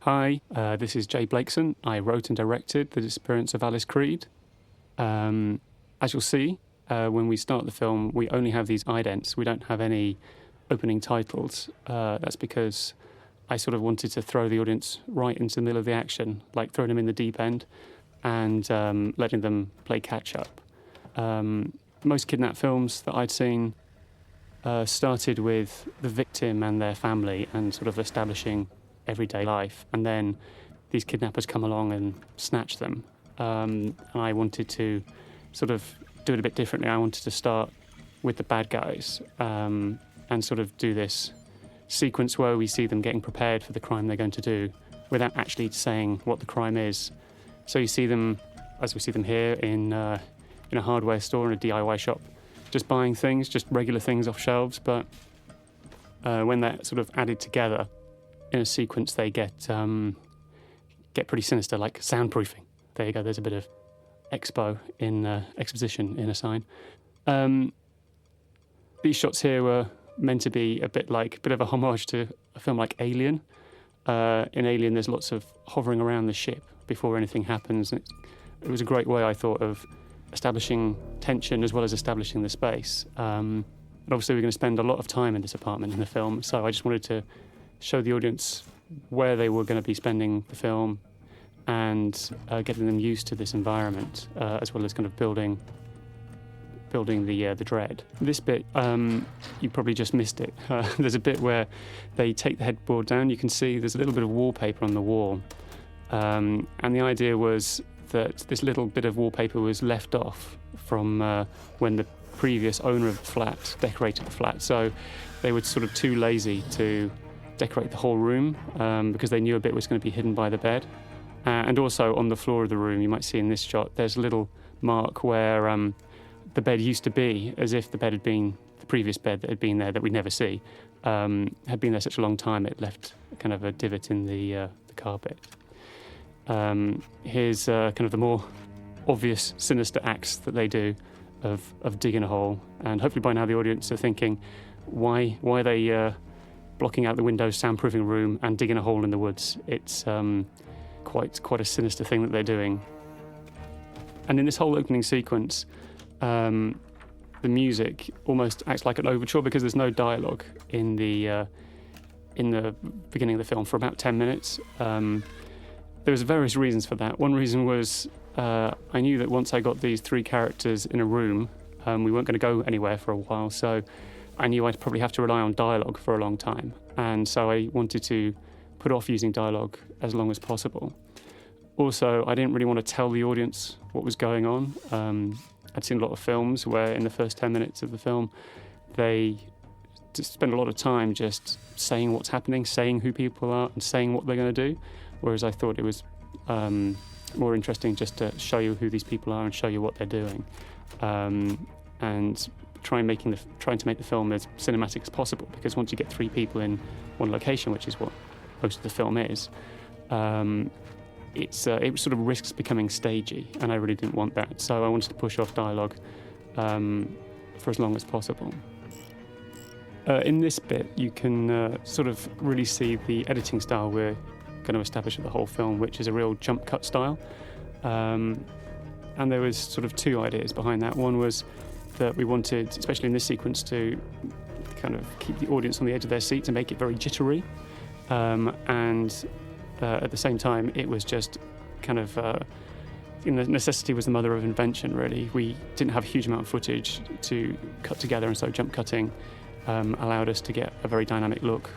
Hi, this is Jay Blakeson. I wrote and directed The Disappearance of Alice Creed. As you'll see, when we start the film, we only have these idents. We don't have any opening titles. That's because I sort of wanted to throw the audience right into the middle of the action, like throwing them in the deep end and letting them play catch-up. Most kidnap films that I'd seen started with the victim and their family and sort of establishing everyday life, and then these kidnappers come along and snatch them. And I wanted to sort of do it a bit differently. I wanted to start with the bad guys and sort of do this sequence where we see them getting prepared for the crime they're going to do without actually saying what the crime is. So you see them, as we see them here, in a hardware store, in a DIY shop, just buying things, just regular things off shelves, but when they're sort of added together in a sequence, they get pretty sinister, like soundproofing. There you go, there's a bit of exposition in a sign. These shots here were meant to be a bit of a homage to a film like Alien. In Alien, there's lots of hovering around the ship before anything happens. It was a great way, I thought, of establishing tension as well as establishing the space. And obviously, we're going to spend a lot of time in this apartment in the film, so I just wanted to show the audience where they were going to be spending the film and getting them used to this environment, as well as kind of building the dread. This bit, you probably just missed it. There's a bit where they take the headboard down. You can see there's a little bit of wallpaper on the wall. And the idea was that this little bit of wallpaper was left off from when the previous owner of the flat decorated the flat. So they were sort of too lazy to decorate the whole room because they knew a bit was going to be hidden by the bed. And also on the floor of the room, you might see in this shot, there's a little mark where the bed used to be, as if the bed had been, the previous bed that had been there that we'd never see, had been there such a long time it left kind of a divot in the carpet. Here's kind of the more obvious, sinister acts that they do of digging a hole. And hopefully by now the audience are thinking, why are they blocking out the windows, soundproofing a room, and digging a hole in the woods? It's quite a sinister thing that they're doing. And in this whole opening sequence, the music almost acts like an overture because there's no dialogue in the beginning of the film for about 10 minutes. There was various reasons for that. One reason was I knew that once I got these three characters in a room, we weren't going to go anywhere for a while, so I knew I'd probably have to rely on dialogue for a long time. And so I wanted to put off using dialogue as long as possible. Also, I didn't really want to tell the audience what was going on. I'd seen a lot of films where in the first 10 minutes of the film, they just spend a lot of time just saying what's happening, saying who people are, and saying what they're going to do. Whereas I thought it was more interesting just to show you who these people are and show you what they're doing. And trying to make the film as cinematic as possible, because once you get three people in one location, which is what most of the film is, it sort of risks becoming stagey, and I really didn't want that. So I wanted to push off dialogue for as long as possible. In this bit, you can sort of really see the editing style we're going to establish for the whole film, which is a real jump cut style. And there was sort of two ideas behind that. One was that we wanted, especially in this sequence, to kind of keep the audience on the edge of their seat to make it very jittery. And at the same time, it was just kind of, necessity was the mother of invention, really. We didn't have a huge amount of footage to cut together, and so jump cutting allowed us to get a very dynamic look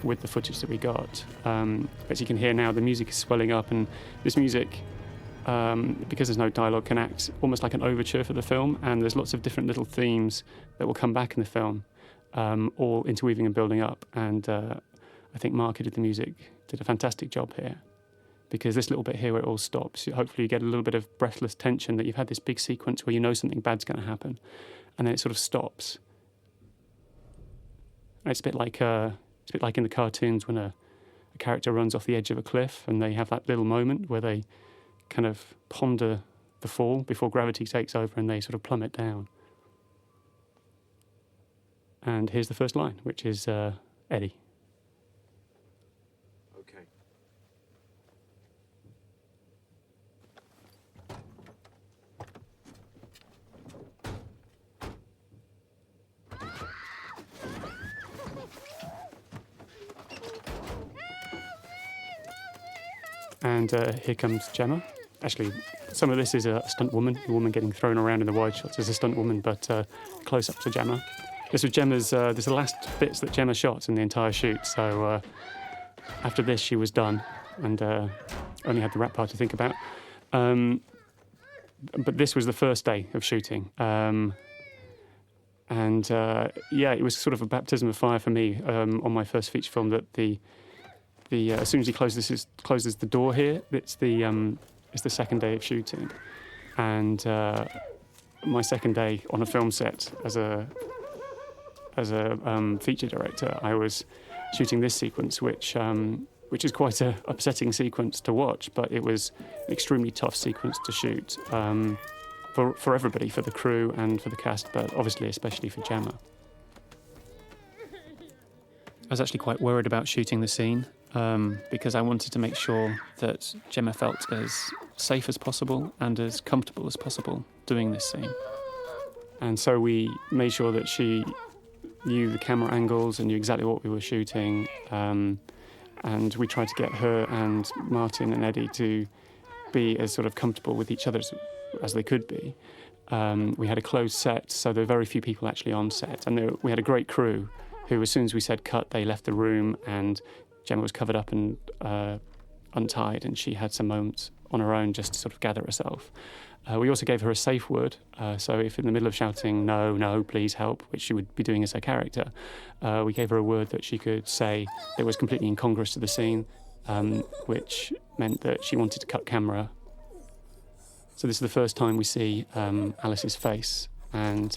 with the footage that we got. As you can hear now, the music is swelling up, and this music, because there's no dialogue, can act almost like an overture for the film, and there's lots of different little themes that will come back in the film, all interweaving and building up. And I think Mark, who did the music, did a fantastic job here, because this little bit here where it all stops, hopefully you get a little bit of breathless tension, that you've had this big sequence where you know something bad's going to happen, and then it sort of stops. It's a bit like in the cartoons when a character runs off the edge of a cliff, and they have that little moment where they kind of ponder the fall before gravity takes over, and they sort of plummet down. And here's the first line, which is Eddie. Okay. And here comes Gemma. Actually, some of this is a stunt woman, a woman getting thrown around in the wide shots as a stunt woman, but close up to Gemma. This was Gemma's, this is the last bits that Gemma shot in the entire shoot, so after this she was done and only had the rap part to think about. But this was the first day of shooting. It was sort of a baptism of fire for me on my first feature film that as soon as he closes the door here, it's the second day of shooting. And my second day on a film set as a feature director, I was shooting this sequence, which is quite an upsetting sequence to watch, but it was an extremely tough sequence to shoot for everybody, for the crew and for the cast, but obviously especially for Gemma. I was actually quite worried about shooting the scene because I wanted to make sure that Gemma felt as safe as possible and as comfortable as possible doing this scene. And so we made sure that she knew the camera angles and knew exactly what we were shooting. And we tried to get her and Martin and Eddie to be as sort of comfortable with each other as they could be. We had a closed set, so there were very few people actually on set. And we had a great crew who, as soon as we said cut, they left the room, and Gemma was covered up and untied, and she had some moments on her own just to sort of gather herself. We also gave her a safe word, so if in the middle of shouting, "No, no, please help," which she would be doing as her character, we gave her a word that she could say that was completely incongruous to the scene, which meant that she wanted to cut camera. So this is the first time we see Alice's face, and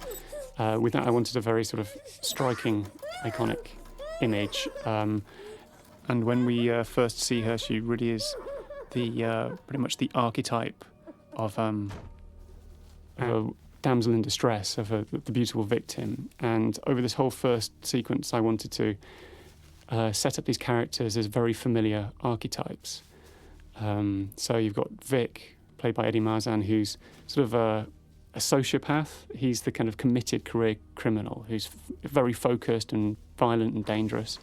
with that I wanted a very sort of striking, iconic image. And when we first see her, she really is pretty much the archetype of a damsel in distress, of the beautiful victim. And over this whole first sequence, I wanted to set up these characters as very familiar archetypes. So you've got Vic, played by Eddie Marsan, who's sort of a sociopath. He's the kind of committed career criminal who's very focused and violent and dangerous.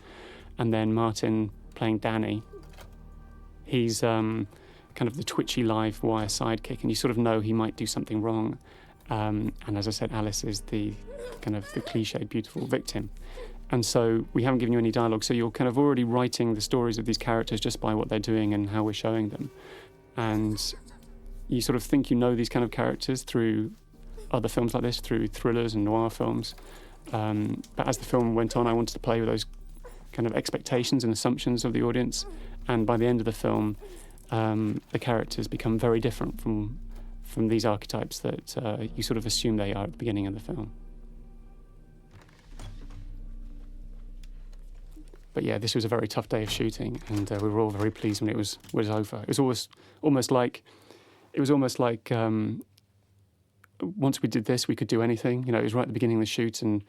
And then Martin, playing Danny, he's kind of the twitchy live wire sidekick, and you sort of know he might do something wrong. And as I said, Alice is the kind of the cliched beautiful victim. And so we haven't given you any dialogue, so you're kind of already writing the stories of these characters just by what they're doing and how we're showing them. And you sort of think you know these kind of characters through other films like this, through thrillers and noir films. But as the film went on, I wanted to play with those kind of expectations and assumptions of the audience. And by the end of the film, the characters become very different from these archetypes that you sort of assume they are at the beginning of the film. But yeah, this was a very tough day of shooting, and we were all very pleased when it was over. It was almost like once we did this, we could do anything. You know, it was right at the beginning of the shoot, and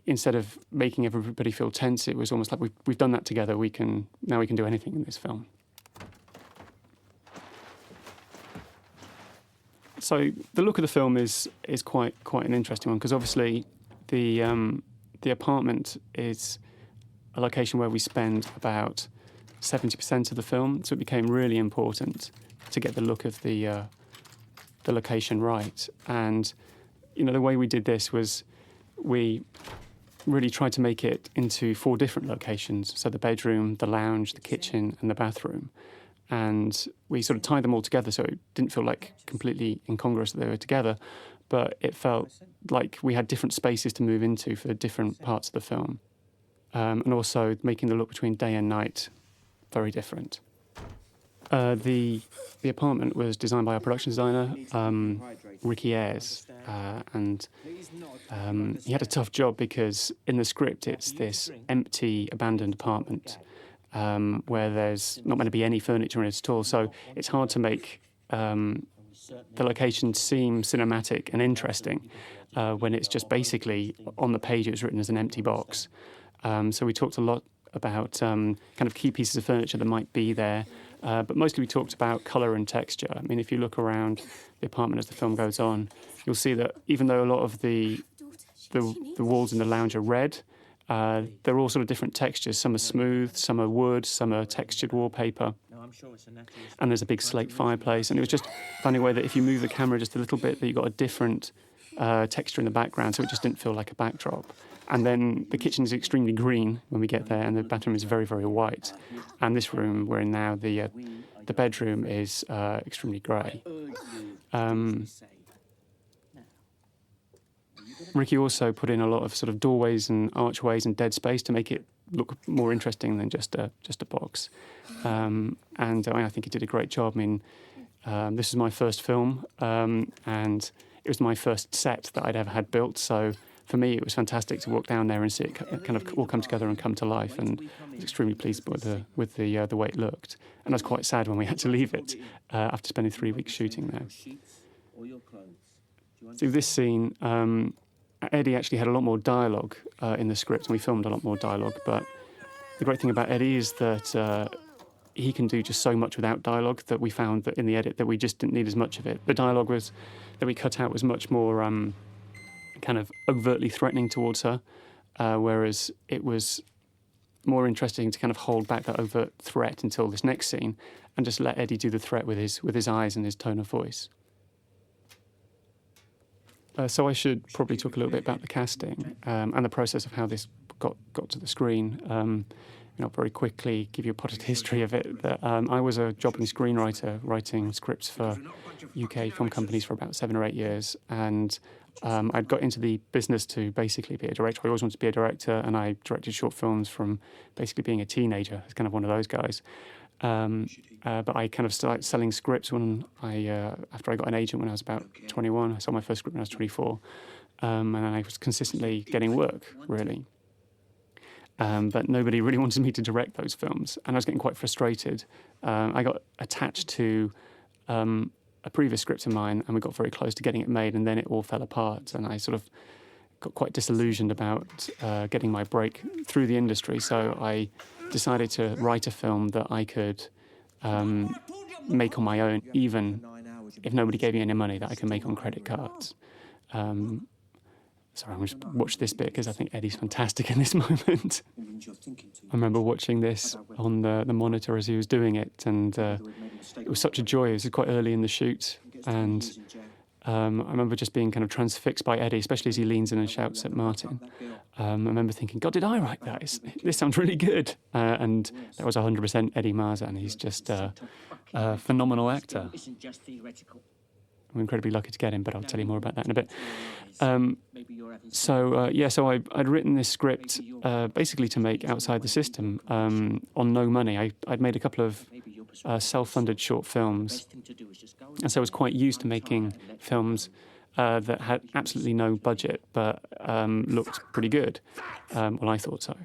instead of making everybody feel tense, it was almost like we've done that together. Now we can do anything in this film. So the look of the film is quite an interesting one, because obviously the apartment is a location where we spend about 70% of the film, so it became really important to get the look of the location right. And you know, the way we did this was we really tried to make it into 4 different locations, so the bedroom, the lounge, the kitchen and the bathroom. And we sort of tied them all together, so it didn't feel like completely incongruous that they were together, but it felt like we had different spaces to move into for different parts of the film. And also making the look between day and night very different. The apartment was designed by our production designer, Ricky Ayres, and he had a tough job because in the script it's this empty, abandoned apartment where there's not going to be any furniture in it at all. So it's hard to make the location seem cinematic and interesting when it's just basically on the page it was written as an empty box. So we talked a lot about kind of key pieces of furniture that might be there, but mostly we talked about colour and texture. I mean, if you look around the apartment as the film goes on, you'll see that even though a lot of the walls in the lounge are red, They're all sort of different textures. Some are smooth, some are wood, some are textured wallpaper. And there's a big slate fireplace. And it was just finding a way that if you move the camera just a little bit, that you got a different texture in the background, so it just didn't feel like a backdrop. And then the kitchen is extremely green when we get there, and the bathroom is very, very white. And this room we're in now, the bedroom is extremely grey. Ricky also put in a lot of sort of doorways and archways and dead space to make it look more interesting than just a box. And I think he did a great job. I mean, this is my first film, and it was my first set that I'd ever had built. So for me, it was fantastic to walk down there and see it kind of all come together and come to life. And I was extremely pleased with the way it looked. And I was quite sad when we had to leave it after spending 3 weeks shooting there. So this scene, Eddie actually had a lot more dialogue in the script, and we filmed a lot more dialogue. But the great thing about Eddie is that he can do just so much without dialogue that we found that in the edit that we just didn't need as much of it. The dialogue that we cut out was much more kind of overtly threatening towards her, whereas it was more interesting to kind of hold back that overt threat until this next scene and just let Eddie do the threat with his eyes and his tone of voice. So I should probably talk a little bit about the casting and the process of how this got to the screen. Very quickly give you a potted history of it. That I was a jobbing screenwriter writing scripts for UK film companies for about 7 or 8 years, and I'd got into the business to basically be a director. I always wanted to be a director, and I directed short films from basically being a teenager. I was kind of one of those guys. But I kind of started selling scripts when after I got an agent when I was about 21. I sold my first script when I was 24, and I was consistently getting work, really. But nobody really wanted me to direct those films, and I was getting quite frustrated. I got attached to a previous script of mine, and we got very close to getting it made, and then it all fell apart, and I sort of got quite disillusioned about getting my break through the industry. So I decided to write a film that I could make on my own, even if nobody gave me any money, that I could make on credit cards. Sorry, I'm just watch this bit because I think Eddie's fantastic in this moment. I remember watching this on the monitor as he was doing it, and it was such a joy. It was quite early in the shoot, and I remember just being kind of transfixed by Eddie, especially as he leans in and shouts at Martin. I remember thinking, God, did I write that? This sounds really good. And that was 100% Eddie Marsan. He's just a phenomenal actor. I'm incredibly lucky to get him, but I'll tell you more about that in a bit. So I'd written this script basically to make Outside the System on no money. I'd made a couple of self-funded short films, and so I was quite used to making films that had absolutely no budget, but looked pretty good. Well, I thought so.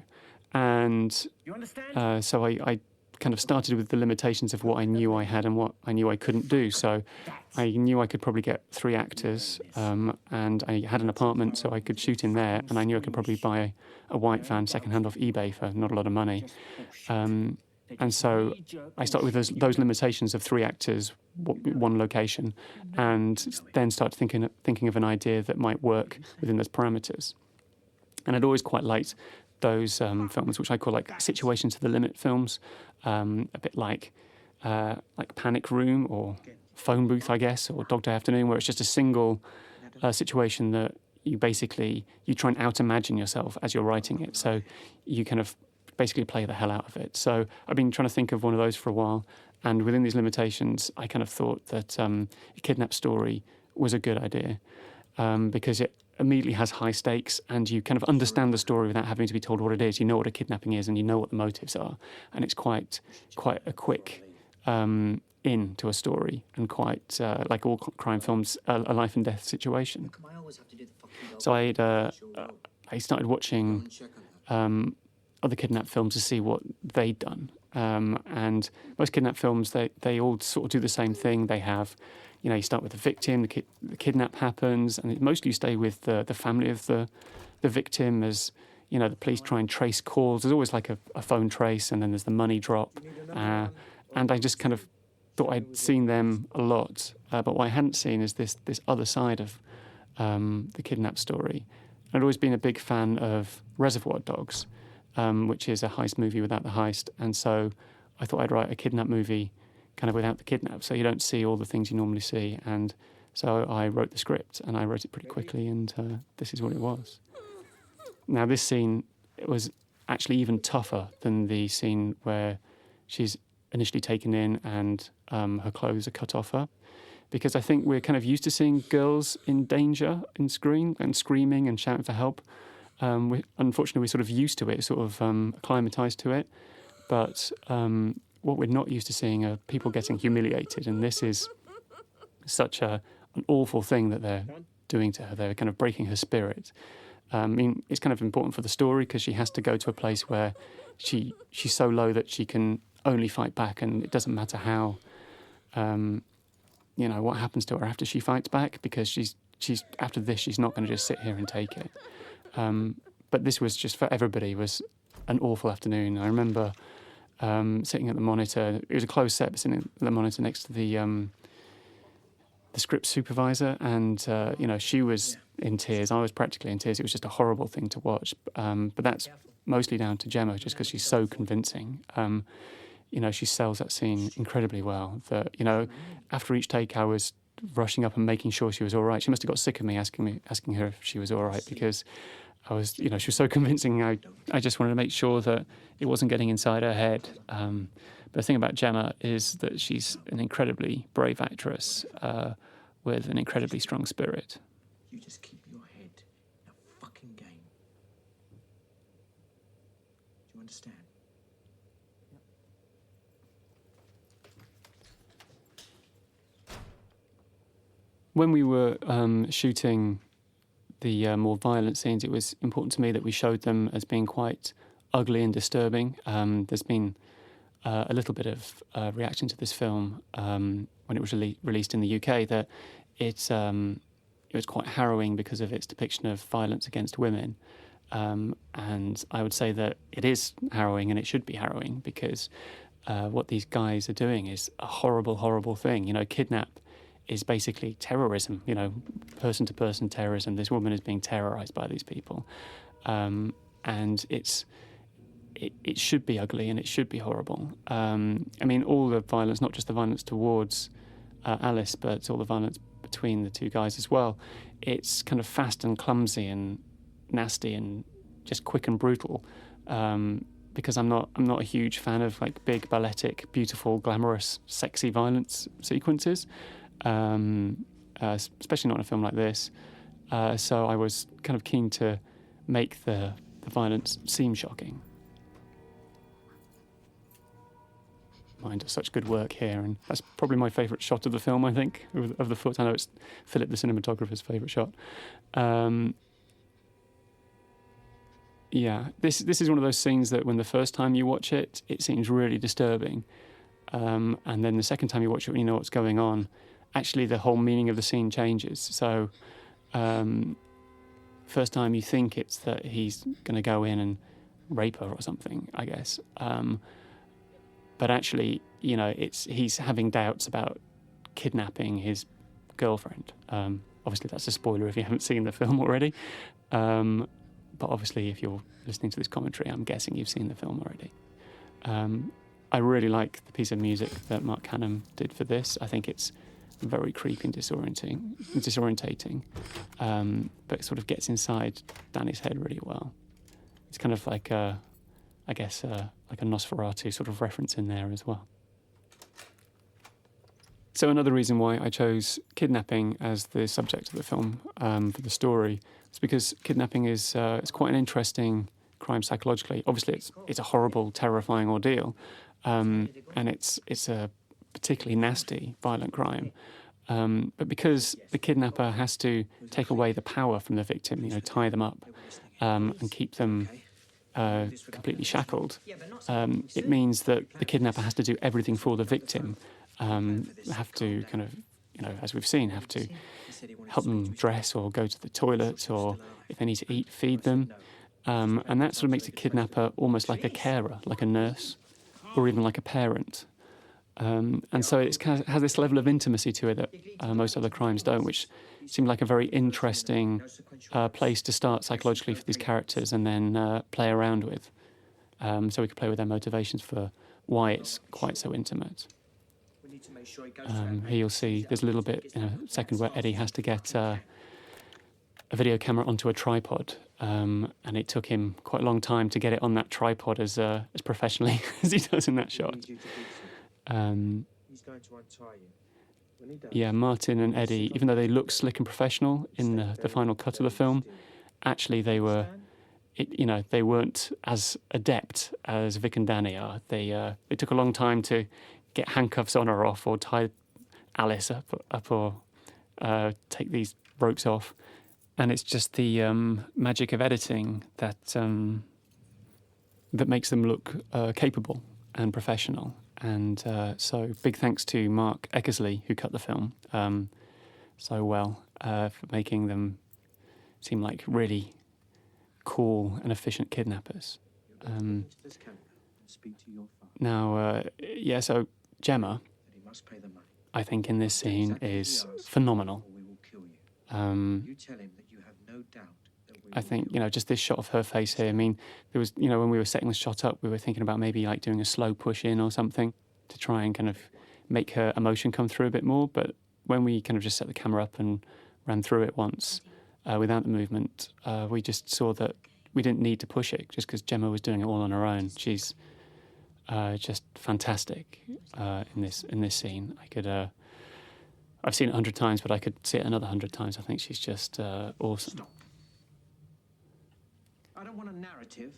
And so I kind of started with the limitations of what I knew I had and what I knew I couldn't do. So I knew I could probably get 3 actors, and I had an apartment, so I could shoot in there, and I knew I could probably buy a white van secondhand off eBay for not a lot of money. And so I started with those limitations of 3 actors, 1 location, and then started thinking of an idea that might work within those parameters. And I'd always quite liked those films, which I call like situation to the limit films, a bit like Panic Room or Phone Booth, I guess, or Dog Day Afternoon, where it's just a single situation that you try and out-imagine yourself as you're writing it. So you kind of basically play the hell out of it. So I've been trying to think of one of those for a while, and within these limitations, I kind of thought that a kidnap story was a good idea because it immediately has high stakes, and you kind of understand the story without having to be told what it is. You know what a kidnapping is, and you know what the motives are, and it's quite a quick in to a story, and quite like all crime films, a life and death situation. So I started watching other kidnap films to see what they'd done, and most kidnap films they all sort of do the same thing. They have, you start with the victim, the kidnap happens, and mostly you stay with the family of the victim as, the police try and trace calls. There's always like a phone trace, and then there's the money drop. And I just kind of thought I'd seen them a lot, but what I hadn't seen is this other side of the kidnap story. I'd always been a big fan of Reservoir Dogs, which is a heist movie without the heist. And so I thought I'd write a kidnap movie kind of without the kidnap, so you don't see all the things you normally see. And so I wrote the script, and I wrote it pretty quickly, and this is what it was. Now, this scene, it was actually even tougher than the scene where she's initially taken in and her clothes are cut off her, because I think we're kind of used to seeing girls in danger in screen and screaming and shouting for help. Unfortunately, we're sort of used to it, sort of acclimatised to it. But what we're not used to seeing are people getting humiliated, and this is such an awful thing that they're doing to her. They're kind of breaking her spirit. I mean, it's kind of important for the story because she has to go to a place where she's so low that she can only fight back, and it doesn't matter how, what happens to her after she fights back, because she's after this, she's not going to just sit here and take it. But this was just, for everybody, was an awful afternoon. I remember sitting at the monitor. It was a closed set, but sitting at the monitor next to the script supervisor, and she was in tears. I was practically in tears. It was just a horrible thing to watch. But that's mostly down to Gemma, just because she's so convincing. She sells that scene incredibly well. That after each take, I was rushing up and making sure she was all right. She must have got sick of me asking her if she was all right, because I was, she was so convincing. I just wanted to make sure that it wasn't getting inside her head. But the thing about Gemma is that she's an incredibly brave actress with an incredibly strong spirit. You just keep your head in a fucking game. Do you understand? When we were shooting the more violent scenes, it was important to me that we showed them as being quite ugly and disturbing. There's been a little bit of reaction to this film when it was released in the UK, that it was quite harrowing because of its depiction of violence against women. And I would say that it is harrowing, and it should be harrowing, because what these guys are doing is a horrible, horrible thing. Kidnap is basically terrorism, person-to-person terrorism. This woman is being terrorised by these people. And it should be ugly, and it should be horrible. All the violence, not just the violence towards Alice, but all the violence between the two guys as well. It's kind of fast and clumsy and nasty and just quick and brutal. Because I'm not a huge fan of like big, balletic, beautiful, glamorous, sexy violence sequences. Especially not in a film like this. So I was kind of keen to make the violence seem shocking. Mine does such good work here, and that's probably my favourite shot of the film, I think, of the foot. I know it's Philip, the cinematographer's favourite shot. This is one of those scenes that when the first time you watch it, it seems really disturbing. And then the second time you watch it, when you know what's going on, actually the whole meaning of the scene changes. So first time you think it's that he's going to go in and rape her or something, I guess. But actually, he's having doubts about kidnapping his girlfriend. Obviously, that's a spoiler if you haven't seen the film already. But obviously, if you're listening to this commentary, I'm guessing you've seen the film already. I really like the piece of music that Mark Canham did for this. I think it's very creepy and disorientating, but it sort of gets inside Danny's head really well. It's kind of like like a Nosferatu sort of reference in there as well. So another reason why I chose kidnapping as the subject of the film for the story is because kidnapping is it's quite an interesting crime psychologically. Obviously, it's a horrible, terrifying ordeal, and it's a particularly nasty, violent crime. But because the kidnapper has to take away the power from the victim, tie them up and keep them completely shackled, it means that the kidnapper has to do everything for the victim. Have to kind of, as we've seen, have to help them dress or go to the toilet, or if they need to eat, feed them. And that sort of makes the kidnapper almost like a carer, like a nurse, or even like a parent. And so it has this level of intimacy to it that most other crimes don't, which seemed like a very interesting place to start psychologically for these characters and then play around with. So we could play with their motivations for why it's quite so intimate. Here you'll see there's a little bit in a second where Eddie has to get a video camera onto a tripod, and it took him quite a long time to get it on that tripod as professionally as he does in that shot. Yeah, Martin and Eddie, even though they look slick and professional in the final cut of the film, actually they were, they weren't as adept as Vic and Danny are. They took a long time to get handcuffs on or off, or tie Alice up or take these ropes off. And it's just the magic of editing that makes them look capable and professional. And so big thanks to Mark Eckersley, who cut the film so well, for making them seem like really cool and efficient kidnappers. So Gemma, I think in this scene is phenomenal. I think, just this shot of her face here, I mean, there was, when we were setting the shot up, we were thinking about maybe like doing a slow push in or something to try and kind of make her emotion come through a bit more. But when we kind of just set the camera up and ran through it once without the movement, we just saw that we didn't need to push it just because Gemma was doing it all on her own. She's just fantastic in this scene. I've seen it 100 times, but I could see it another 100 times. I think she's just awesome. Stop. I don't want a narrative.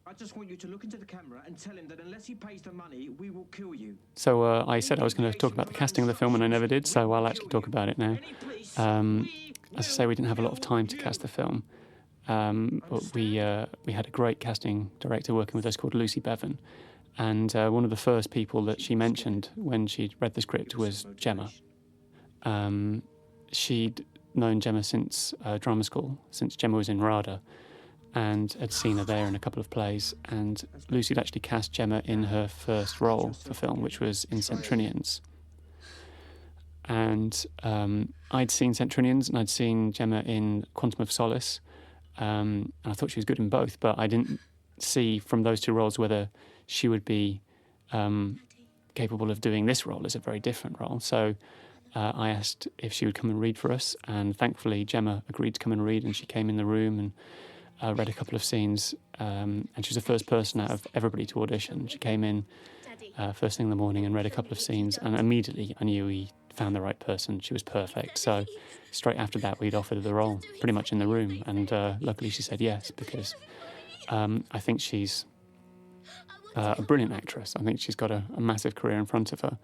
I just want you to look into the camera and tell him that unless he pays the money, we will kill you. So I said I was going to talk about the casting of the film, and I never did, so I'll actually talk about it now. As I say, we didn't have a lot of time to cast the film, but we had a great casting director working with us called Lucy Bevan, and one of the first people that she mentioned when she'd read the script was Gemma. She'd known Gemma since drama school, since Gemma was in RADA, and had seen her there in a couple of plays. And Lucy had actually cast Gemma in her first role for film, which was in Centrinians. And I'd seen Centrinians and I'd seen Gemma in Quantum of Solace, and I thought she was good in both, but I didn't see from those two roles whether she would be capable of doing this role as a very different role. So I asked if she would come and read for us, and thankfully Gemma agreed to come and read, and she came in the room and read a couple of scenes, and she was the first person out of everybody to audition. She came in first thing in the morning and read a couple of scenes, and immediately I knew we found the right person. She was perfect. So straight after that, we'd offered her the role pretty much in the room, and luckily she said yes, because I think she's a brilliant actress. I think she's got a massive career in front of her.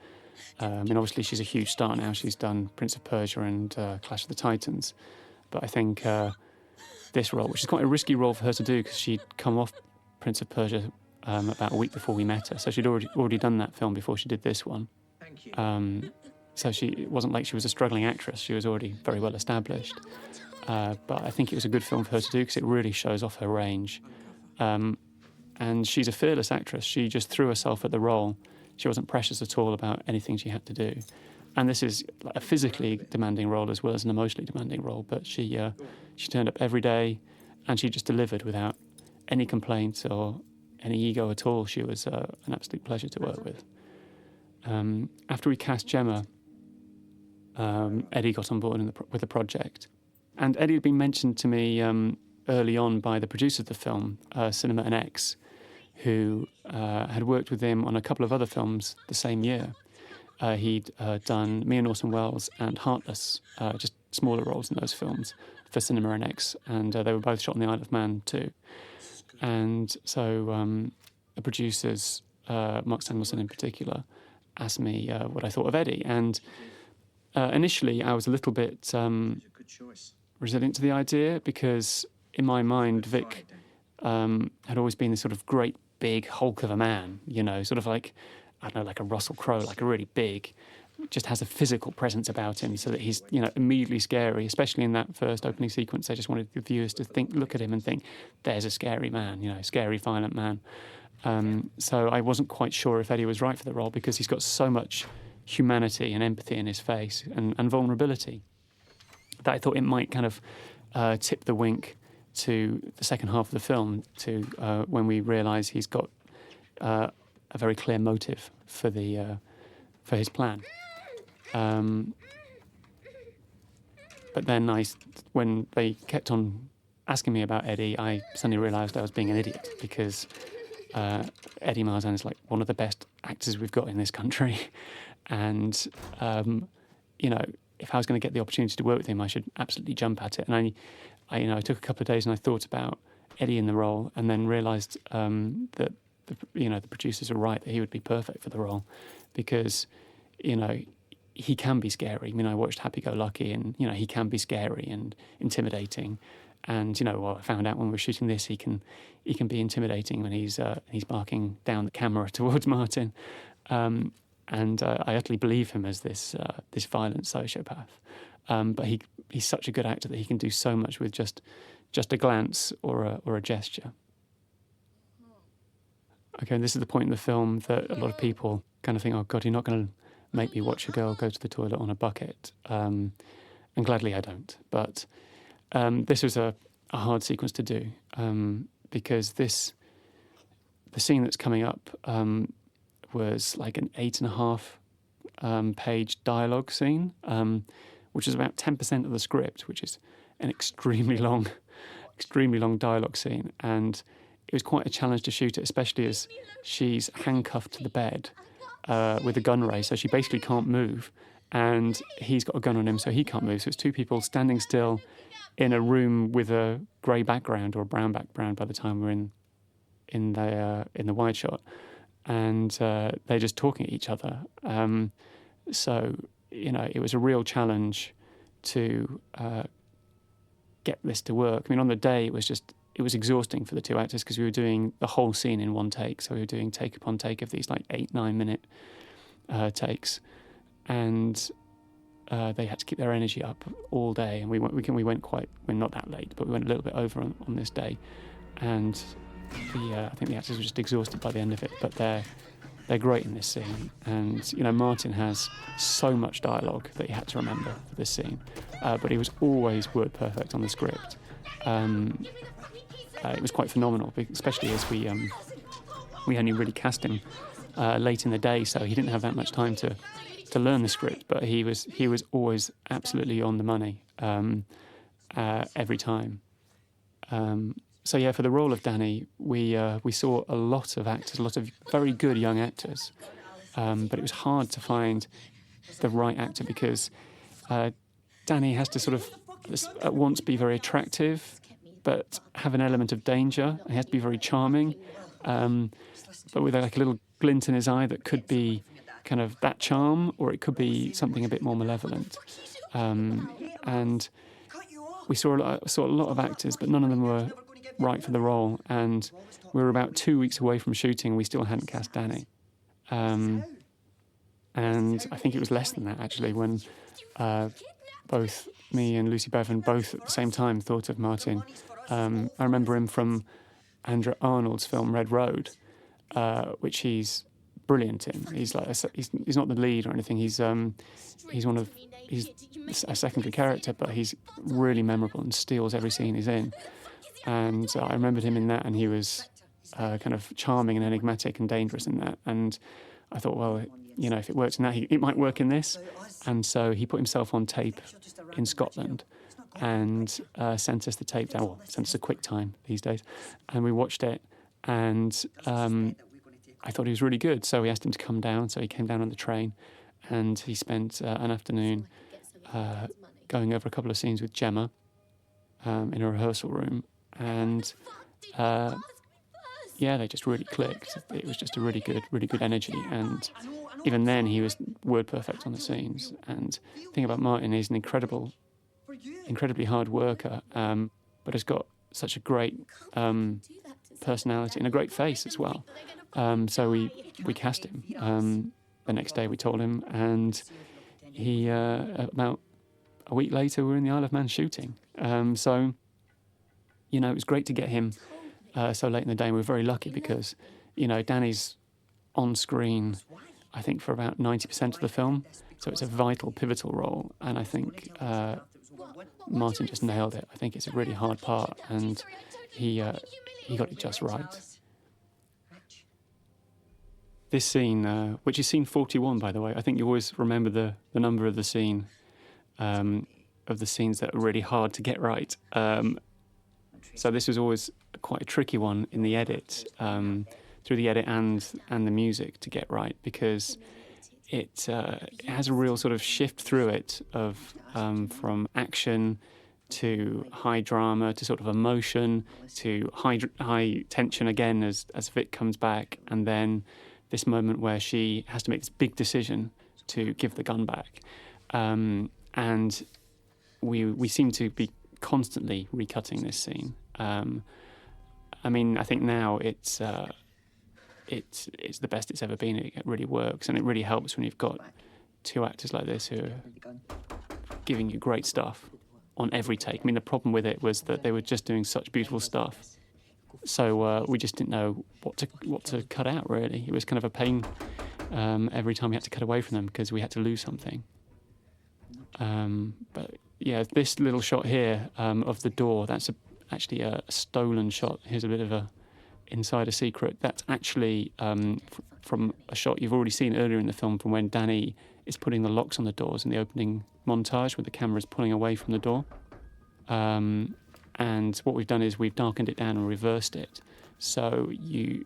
Obviously she's a huge star now. She's done Prince of Persia and Clash of the Titans, but I think this role, which is quite a risky role for her to do because she'd come off Prince of Persia about a week before we met her, so she'd already done that film before she did this one. Thank you. So it wasn't like she was a struggling actress. She was already very well established. But I think it was a good film for her to do because it really shows off her range. And she's a fearless actress. She just threw herself at the role. She wasn't precious at all about anything she had to do. And this is a physically demanding role as well as an emotionally demanding role. But she turned up every day, and she just delivered without any complaints or any ego at all. She was an absolute pleasure to work with. After we cast Gemma, Eddie got on board with the project. And Eddie had been mentioned to me early on by the producer of the film, Cinema and X, who had worked with him on a couple of other films the same year. He'd done Me and Orson Welles and Heartless, just smaller roles in those films for Cinema and X, and they were both shot on the Isle of Man too. And so the producers, Mark Samuelson in particular, asked me what I thought of Eddie. And initially I was a little bit resilient to the idea because in my mind Vic had always been this sort of great big hulk of a man, sort of like, I don't know, like a Russell Crowe, like a really big, just has a physical presence about him so that he's, immediately scary, especially in that first opening sequence. I just wanted the viewers to look at him and think, there's a scary man, scary, violent man. So I wasn't quite sure if Eddie was right for the role because he's got so much humanity and empathy in his face and vulnerability. that I thought it might kind of tip the wink to the second half of the film, to when we realise he's got a very clear motive for his plan. But then when they kept on asking me about Eddie, I suddenly realised I was being an idiot, because Eddie Marsan is like one of the best actors we've got in this country. And, if I was going to get the opportunity to work with him, I should absolutely jump at it. And I took a couple of days and I thought about Eddie in the role, and then realised that the producers are right, that he would be perfect for the role, because he can be scary. I mean, I watched Happy Go Lucky, and he can be scary and intimidating. And I found out when we were shooting this, he can be intimidating when he's barking down the camera towards Martin. And I utterly believe him as this violent sociopath. But he's such a good actor that he can do so much with just a glance or a gesture. Okay, and this is the point in the film that a lot of people kind of think, oh God, you're not going to make me watch a girl go to the toilet on a bucket. And gladly I don't. But this was a hard sequence to do, because the scene that's coming up was like an 8.5 page dialogue scene, which is about 10% of the script, which is an extremely long dialogue scene. And it was quite a challenge to shoot it, especially as she's handcuffed to the bed with a gun raised, so she basically can't move, and he's got a gun on him, so he can't move. So it's two people standing still in a room with a grey background or a brown background by the time we're in the wide shot, and they're just talking at each other. So it was a real challenge to get this to work. I mean, on the day it was exhausting for the two actors, because we were doing the whole scene in one take. So we were doing take upon take of these like 8-9 minute takes, and they had to keep their energy up all day. And we we're not that late, but we went a little bit over on this day. And I think the actors were just exhausted by the end of it, but they're great in this scene. And Martin has so much dialogue that he had to remember for this scene, but he was always word perfect on the script. It was quite phenomenal, especially as we only really cast him late in the day, so he didn't have that much time to learn the script. But he was always absolutely on the money every time. So yeah, for the role of Danny, we saw a lot of actors, a lot of very good young actors, but it was hard to find the right actor, because Danny has to sort of at once be very attractive, but have an element of danger. He has to be very charming, but with like a little glint in his eye that could be kind of that charm, or it could be something a bit more malevolent. And we saw a lot of actors, but none of them were right for the role. And we were about 2 weeks away from shooting. We still hadn't cast Danny. And I think it was less than that, actually, when both me and Lucy Bevan both at the same time thought of Martin. I remember him from Andrew Arnold's film Red Road, which he's brilliant in. He's not the lead or anything. He's a secondary character, but he's really memorable and steals every scene he's in. And I remembered him in that, and he was kind of charming and enigmatic and dangerous in that. And I thought, well, if it works in that, it might work in this. And so he put himself on tape in Scotland and sent us the tape down. Well, sent us a quick time these days, and we watched it. And I thought he was really good, so we asked him to come down. So he came down on the train, and he spent an afternoon going over a couple of scenes with Gemma in a rehearsal room. And they just really clicked. It was just a really good energy. And even then, he was word perfect on the scenes. And the thing about Martin, he's an incredibly hard worker, but has got such a great personality and a great face as well. So we cast him. The next day we told him, and he about a week later we were in the Isle of Man shooting. So it was great to get him so late in the day. And we were very lucky because Danny's on screen, I think, for about 90% of the film, so it's a vital, pivotal role. And I think Martin just nailed it. I think it's a really hard part, and he got it just right. This scene, which is scene 41, by the way, I think you always remember the number of the scene, of the scenes that are really hard to get right. So this was always quite a tricky one in the edit, through the edit and the music to get right, because it has a real sort of shift through it of from action to high drama to sort of emotion to high tension again as Vic comes back, and then this moment where she has to make this big decision to give the gun back, and we seem to be constantly recutting this scene. I mean, I think now it's the best it's ever been. It really works, and it really helps when you've got two actors like this who are giving you great stuff on every take. I mean, the problem with it was that they were just doing such beautiful stuff, so we just didn't know what to cut out. Really, it was kind of a pain every time we had to cut away from them because we had to lose something. But yeah, this little shot here of the door, that's actually a stolen shot. Here's a bit of a insider secret. That's actually from a shot you've already seen earlier in the film, from when Danny is putting the locks on the doors in the opening montage, where the camera is pulling away from the door. And what we've done is we've darkened it down and reversed it, so you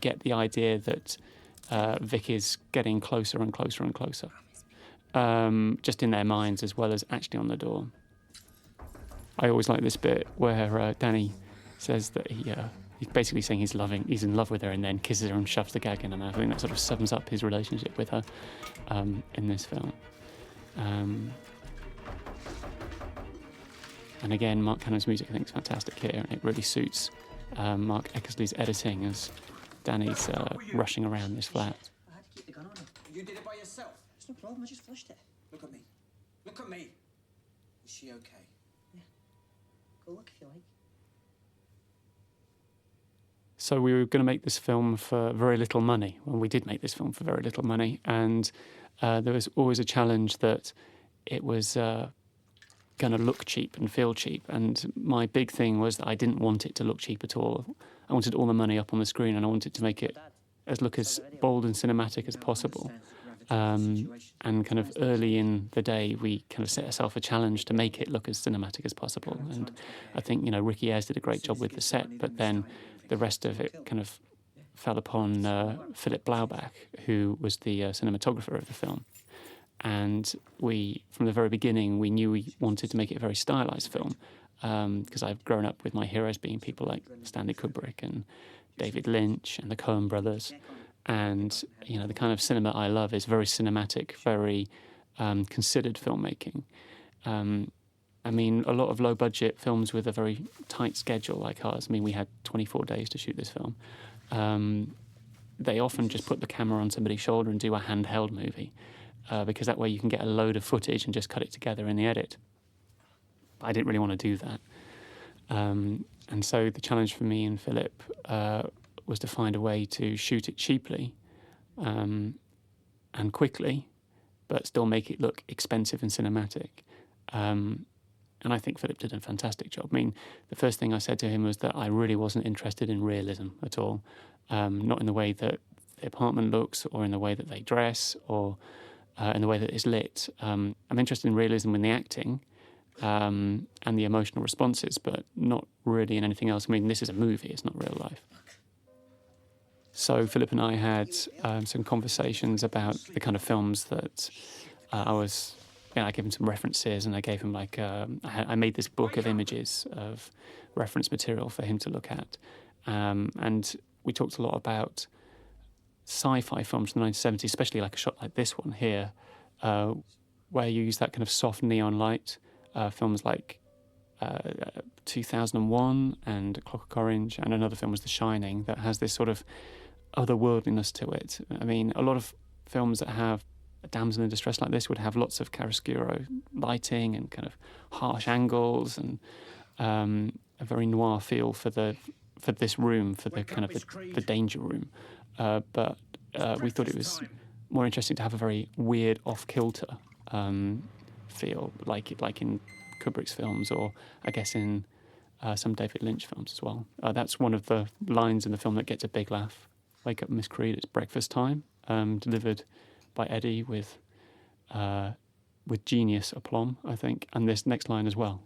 get the idea that Vic is getting closer and closer and closer, just in their minds as well as actually on the door. I always like this bit where Danny says that he's basically saying he's in love with her, and then kisses her and shoves the gag in, and I think that sort of sums up his relationship with her in this film. And again, Mark Cannon's music I think is fantastic here, and it really suits Mark Eckersley's editing as Danny's rushing around this flat. I had to keep the gun on her. You did it by yourself? It's no problem, I just flushed it. Look at me. Look at me. Is she okay? Yeah. Go look if you like. So we were going to make this film for very little money. Well, we did make this film for very little money, and there was always a challenge that it was going to look cheap and feel cheap. And my big thing was that I didn't want it to look cheap at all. I wanted all the money up on the screen, and I wanted to make it look as bold and cinematic as possible. And kind of early in the day, we kind of set ourselves a challenge to make it look as cinematic as possible. And I think, Ricky Ayres did a great job with the set, but then the rest of it kind of fell upon Philip Blaubach, who was the cinematographer of the film. And we, from the very beginning, we knew we wanted to make it a very stylized film, because I've grown up with my heroes being people like Stanley Kubrick and David Lynch and the Coen brothers. And, the kind of cinema I love is very cinematic, very considered filmmaking. I mean, a lot of low-budget films with a very tight schedule like ours, I mean, we had 24 days to shoot this film. They often just put the camera on somebody's shoulder and do a handheld movie, because that way you can get a load of footage and just cut it together in the edit. I didn't really want to do that. And so the challenge for me and Philip was to find a way to shoot it cheaply and quickly, but still make it look expensive and cinematic. And I think Philip did a fantastic job. I mean, the first thing I said to him was that I really wasn't interested in realism at all, not in the way that the apartment looks or in the way that they dress or in the way that it's lit. I'm interested in realism in the acting and the emotional responses, but not really in anything else. I mean, this is a movie, it's not real life. So Philip and I had some conversations about the kind of films that I gave him some references, and I gave him I made this book of images of reference material for him to look at. And we talked a lot about sci-fi films from the 1970s, especially like a shot like this one here, where you use that kind of soft neon light. Films like 2001 and Clockwork Orange, and another film was The Shining, that has this sort of otherworldliness to it. I mean, a lot of films that have a damsel in distress like this would have lots of chiaroscuro lighting and kind of harsh angles and a very noir feel for this room, for the kind of the danger room. But we thought it was more interesting to have a very weird off-kilter feel, like in Kubrick's films, or I guess in some David Lynch films as well. That's one of the lines in the film that gets a big laugh. Wake up, Miss Creed, it's breakfast time, delivered by Eddie with genius aplomb, I think, and this next line as well.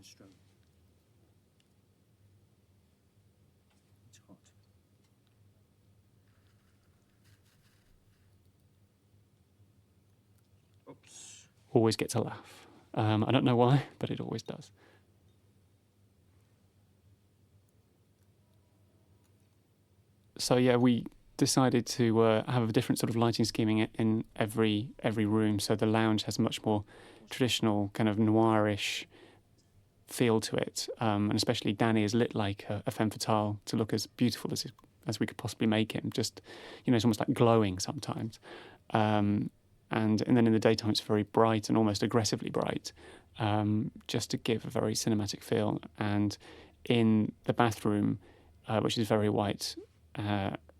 Always gets a laugh. I don't know why, but it always does. So yeah, we decided to have a different sort of lighting scheming in every room. So the lounge has a much more traditional kind of noirish feel to it, and especially Danny is lit like a femme fatale to look as beautiful as we could possibly make him. Just, it's almost like glowing sometimes. And then in the daytime it's very bright and almost aggressively bright, just to give a very cinematic feel. And in the bathroom, which is very white,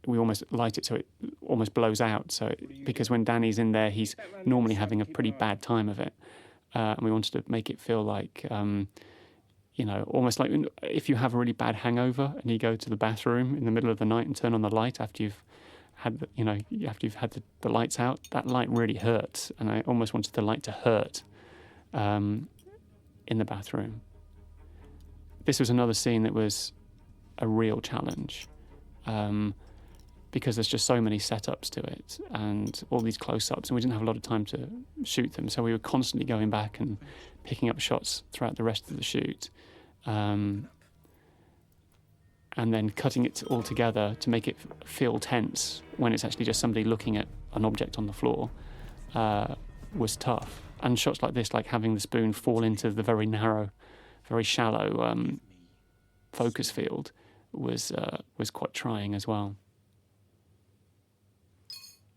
we almost light it so it almost blows out. Because when Danny's in there, he's normally having a pretty bad time of it. And we wanted to make it feel like, almost like if you have a really bad hangover and you go to the bathroom in the middle of the night and turn on the light after you've had the lights out, that light really hurts, and I almost wanted the light to hurt in the bathroom. This was another scene that was a real challenge, because there's just so many setups to it and all these close-ups, and we didn't have a lot of time to shoot them, so we were constantly going back and picking up shots throughout the rest of the shoot, and then cutting it all together to make it feel tense when it's actually just somebody looking at an object on the floor, was tough. And shots like this, like having the spoon fall into the very narrow, very shallow focus field, was quite trying as well.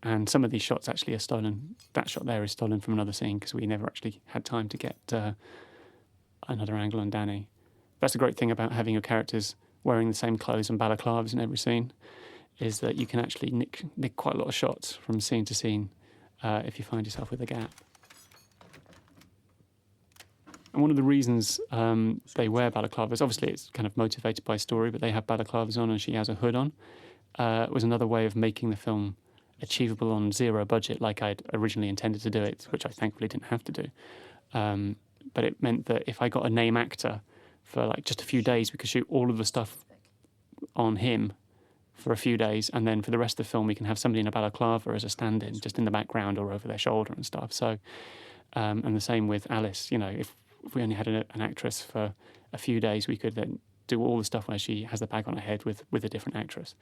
And some of these shots actually are stolen. That shot there is stolen from another scene because we never actually had time to get another angle on Danny. That's the great thing about having your characters wearing the same clothes and balaclavas in every scene, is that you can actually nick quite a lot of shots from scene to scene if you find yourself with a gap. And one of the reasons they wear balaclavas, obviously it's kind of motivated by story, but they have balaclavas on and she has a hood on, was another way of making the film achievable on zero budget, like I'd originally intended to do it, which I thankfully didn't have to do. But it meant that if I got a name actor for like just a few days, we could shoot all of the stuff on him for a few days, and then for the rest of the film we can have somebody in a balaclava as a stand-in, just in the background or over their shoulder and stuff. So, and the same with Alice, if we only had an actress for a few days, we could then do all the stuff where she has the bag on her head with a different actress.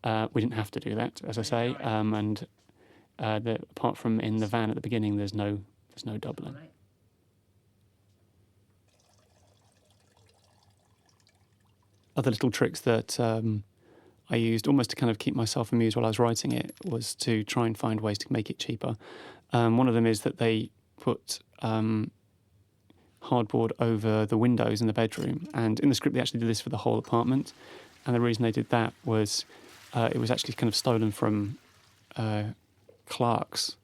We didn't have to do that, as I say, and apart from in the van at the beginning, there's no doubling. Other little tricks that I used almost to kind of keep myself amused while I was writing it was to try and find ways to make it cheaper. One of them is that they put hardboard over the windows in the bedroom, and in the script they actually did this for the whole apartment, and the reason they did that was it was actually kind of stolen from Clark's,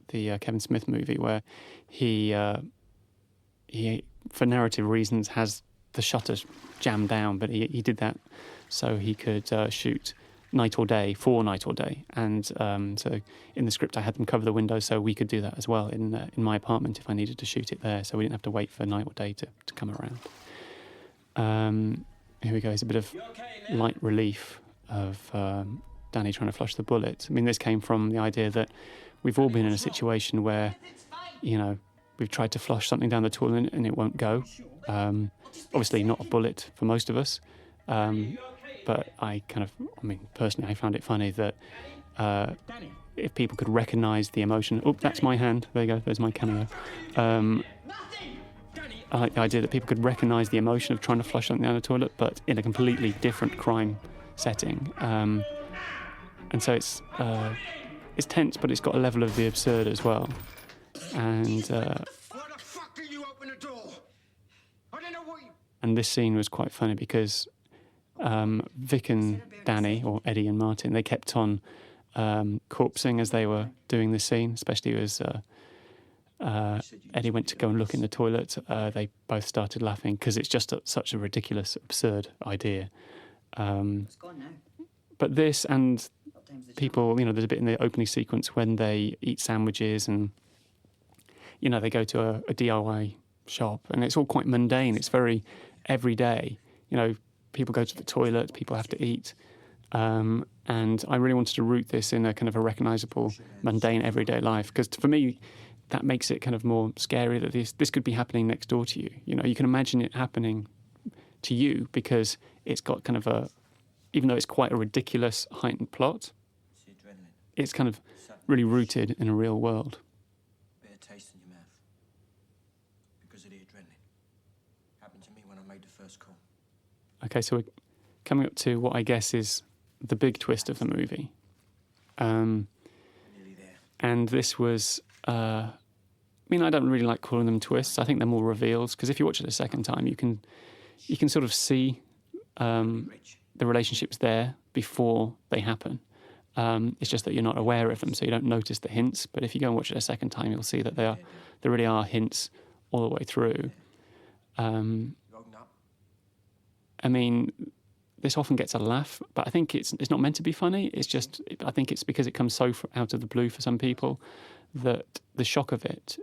the Kevin Smith movie, where he for narrative reasons has the shutters jammed down, but he did that so he could shoot night or day for Night or Day, and so in the script I had them cover the windows so we could do that as well in my apartment if I needed to shoot it there, so we didn't have to wait for Night or Day to come around. Here we go, it's a bit of light relief of Danny trying to flush the bullet. I mean, this came from the idea that we've all been in a situation where, we've tried to flush something down the toilet and it won't go. Obviously not a bullet for most of us, but personally I found it funny that if people could recognise the emotion... Oh, that's my hand. There you go, there's my cameo. I like the idea that people could recognise the emotion of trying to flush something down the toilet, but in a completely different crime setting. And so it's tense, but it's got a level of the absurd as well. And and this scene was quite funny because Vic and Danny, or Eddie and Martin, they kept on corpsing as they were doing this scene, especially as Eddie went to go and look in the toilet, they both started laughing because it's just such a ridiculous, absurd idea. It's gone now. But this and What time's the people, there's a bit in the opening sequence when they eat sandwiches and, they go to a DIY shop and it's all quite mundane. It's very everyday. People go to the toilet, people have to eat. And I really wanted to root this in a kind of a recognisable, mundane, everyday life. Because for me, that makes it kind of more scary that this could be happening next door to you. You can imagine it happening to you because it's got kind of even though it's quite a ridiculous, heightened plot, it's kind of really rooted in a real world. Bit of taste in your mouth. Because of the adrenaline. Happened to me when I made the first call. Okay, so we're coming up to what I guess is the big twist of the movie. Nearly there. And this was... I don't really like calling them twists. I think they're more reveals, because if you watch it a second time, you can sort of see the relationships there before they happen. It's just that you're not aware of them, so you don't notice the hints. But if you go and watch it a second time, you'll see that there really are hints all the way through. This often gets a laugh, but I think it's not meant to be funny. It's just, I think it's because it comes so out of the blue for some people that the shock of it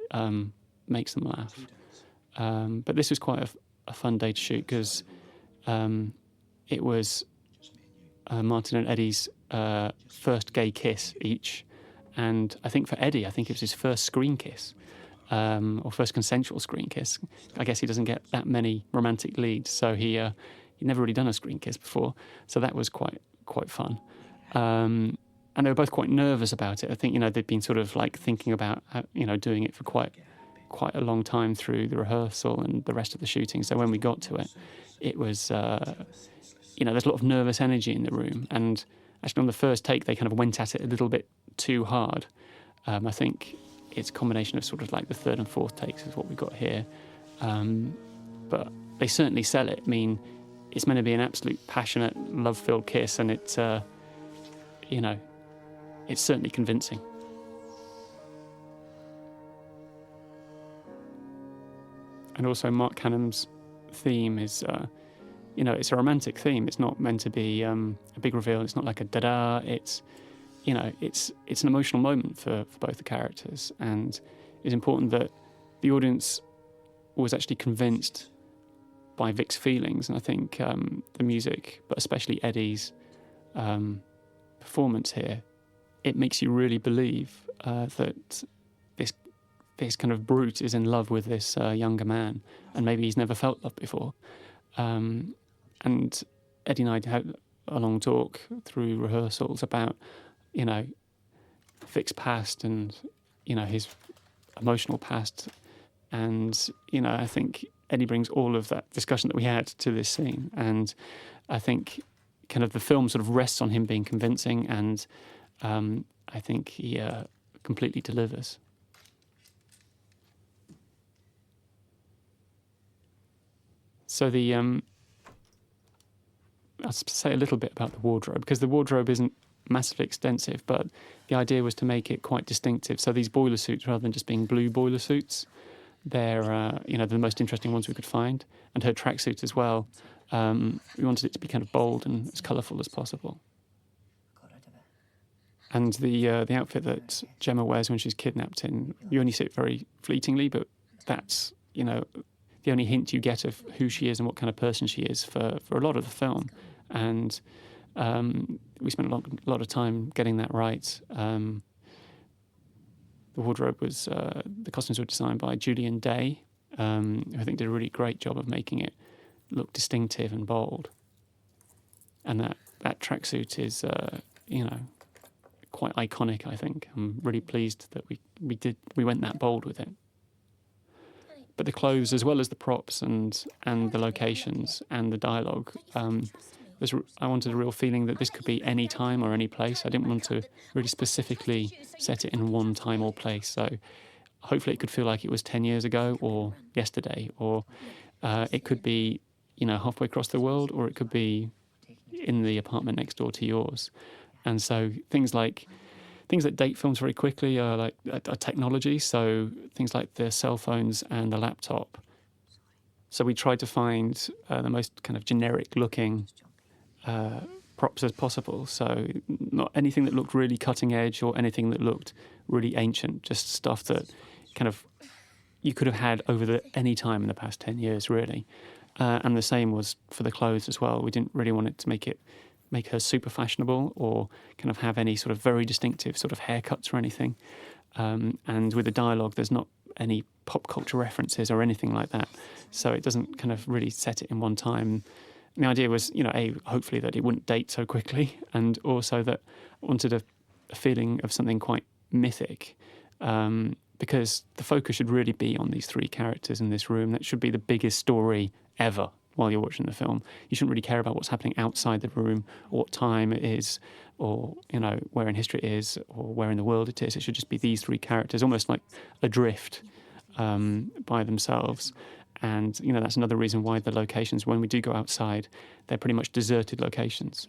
makes them laugh. But this was quite a fun day to shoot because it was Martin and Eddie's first gay kiss each. And I think for Eddie, it was his first screen kiss, or first consensual screen kiss. I guess he doesn't get that many romantic leads, so he'd never really done a screen kiss before. So that was quite fun. And they were both quite nervous about it. I think, they'd been sort of like thinking about, doing it for quite a long time through the rehearsal and the rest of the shooting. So when we got to it, it was, there's a lot of nervous energy in the room. And actually on the first take, they kind of went at it a little bit too hard. I think it's a combination of sort of like the third and fourth takes is what we've got here. But they certainly sell it. It's meant to be an absolute passionate, love-filled kiss, and it's certainly convincing. And also Mark Canham's theme is, it's a romantic theme. It's not meant to be a big reveal. It's not like a da-da. It's an emotional moment for both the characters, and it's important that the audience was actually convinced by Vic's feelings. And I think the music, but especially Eddie's performance here, it makes you really believe that this kind of brute is in love with this younger man, and maybe he's never felt love before. And Eddie and I had a long talk through rehearsals about, Vic's past and, his emotional past. And, I think Eddie brings all of that discussion that we had to this scene. And I think kind of the film sort of rests on him being convincing, and I think he completely delivers. So I'll say a little bit about the wardrobe, because the wardrobe isn't massively extensive, but the idea was to make it quite distinctive. So these boiler suits, rather than just being blue boiler suits, they're the most interesting ones we could find. And her tracksuit as well. We wanted it to be kind of bold and as colourful as possible. And the outfit that Gemma wears when she's kidnapped in, you only see it very fleetingly, but that's, the only hint you get of who she is and what kind of person she is for a lot of the film. And we spent a lot of time getting that right. The wardrobe was, the costumes were designed by Julian Day, who I think did a really great job of making it look distinctive and bold. And that tracksuit is, quite iconic, I think. I'm really pleased that we went that bold with it. But the clothes, as well as the props and the locations and the dialogue, I wanted a real feeling that this could be any time or any place. I didn't want to really specifically set it in one time or place. So hopefully it could feel like it was 10 years ago or yesterday, or it could be, halfway across the world, or it could be in the apartment next door to yours. And so things like Things that date films very quickly are technology, so things like the cell phones and the laptop. So we tried to find the most kind of generic-looking props as possible. So not anything that looked really cutting edge or anything that looked really ancient, just stuff that kind of you could have had over any time in the past 10 years, really. And the same was for the clothes as well. We didn't really want it to make her super fashionable or kind of have any sort of very distinctive sort of haircuts or anything. And with the dialogue, there's not any pop culture references or anything like that. So it doesn't kind of really set it in one time. And the idea was, hopefully that it wouldn't date so quickly, and also that I wanted a feeling of something quite mythic, because the focus should really be on these three characters in this room. That should be the biggest story ever while you're watching the film. You shouldn't really care about what's happening outside the room or what time it is or, where in history it is or where in the world it is. It should just be these three characters, almost like adrift by themselves. And, that's another reason why the locations, when we do go outside, they're pretty much deserted locations.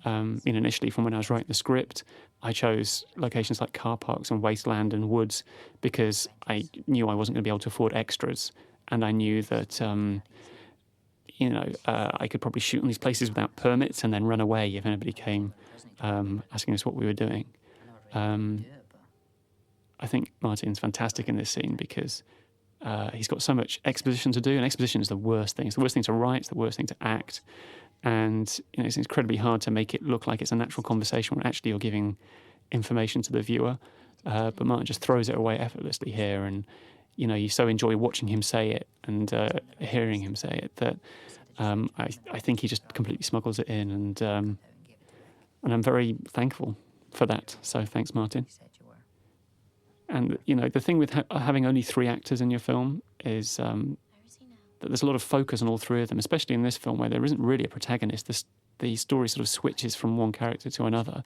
Initially, from when I was writing the script, I chose locations like car parks and wasteland and woods because I knew I wasn't going to be able to afford extras. And I knew that, I could probably shoot in these places without permits and then run away if anybody came asking us what we were doing. I think Martin's fantastic in this scene because he's got so much exposition to do, and exposition is the worst thing. It's the worst thing to write, it's the worst thing to act. And it's incredibly hard to make it look like it's a natural conversation when actually you're giving information to the viewer. But Martin just throws it away effortlessly here, and you so enjoy watching him say it and hearing him say it that I think he just completely smuggles it in, and I'm very thankful for that. So thanks, Martin. And the thing with having only three actors in your film is that there's a lot of focus on all three of them, especially in this film where there isn't really a protagonist. The story sort of switches from one character to another.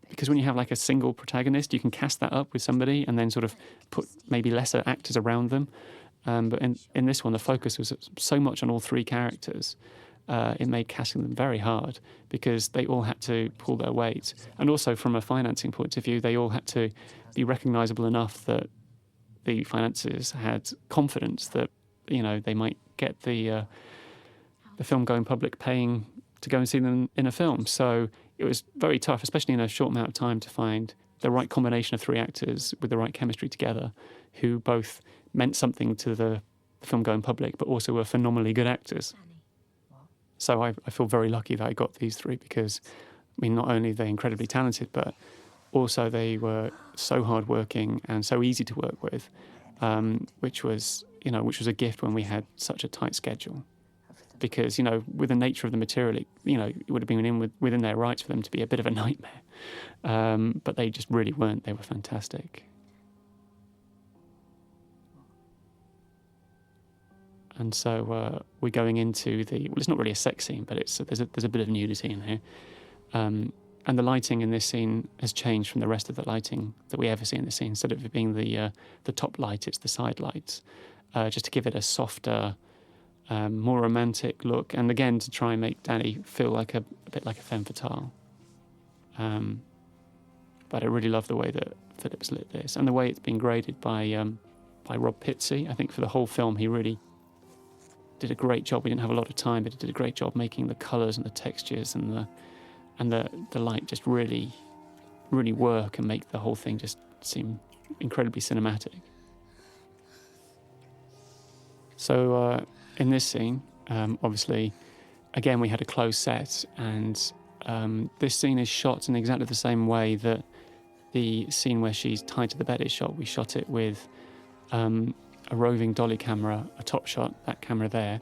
Because when you have like a single protagonist, you can cast that up with somebody and then sort of put maybe lesser actors around them. But in this one, the focus was so much on all three characters. It made casting them very hard because they all had to pull their weight. And also from a financing point of view, they all had to be recognisable enough that the financiers had confidence that, they might get the film going public paying to go and see them in a film. So it was very tough, especially in a short amount of time, to find the right combination of three actors with the right chemistry together who both meant something to the film going public but also were phenomenally good actors. So I feel very lucky that I got these three because, not only are they incredibly talented, but also they were so hardworking and so easy to work with, which was a gift when we had such a tight schedule. Because, with the nature of the material, it would have been within their rights for them to be a bit of a nightmare. But they just really weren't. They were fantastic. And so we're going into it's not really a sex scene, but there's a bit of nudity in here. And the lighting in this scene has changed from the rest of the lighting that we ever see in the scene. Instead of it being the top light, it's the side lights, just to give it a softer, more romantic look. And again, to try and make Danny feel like a bit like a femme fatale. But I really love the way that Phillips lit this and the way it's been graded by Rob Pitsey. I think for the whole film, he really did a great job. We didn't have a lot of time, but he did a great job making the colours and the textures and the light just really, really work and make the whole thing just seem incredibly cinematic. So in this scene, obviously, again, we had a closed set, and this scene is shot in exactly the same way that the scene where she's tied to the bed is shot. We shot it with a roving dolly camera, a top shot, that camera there,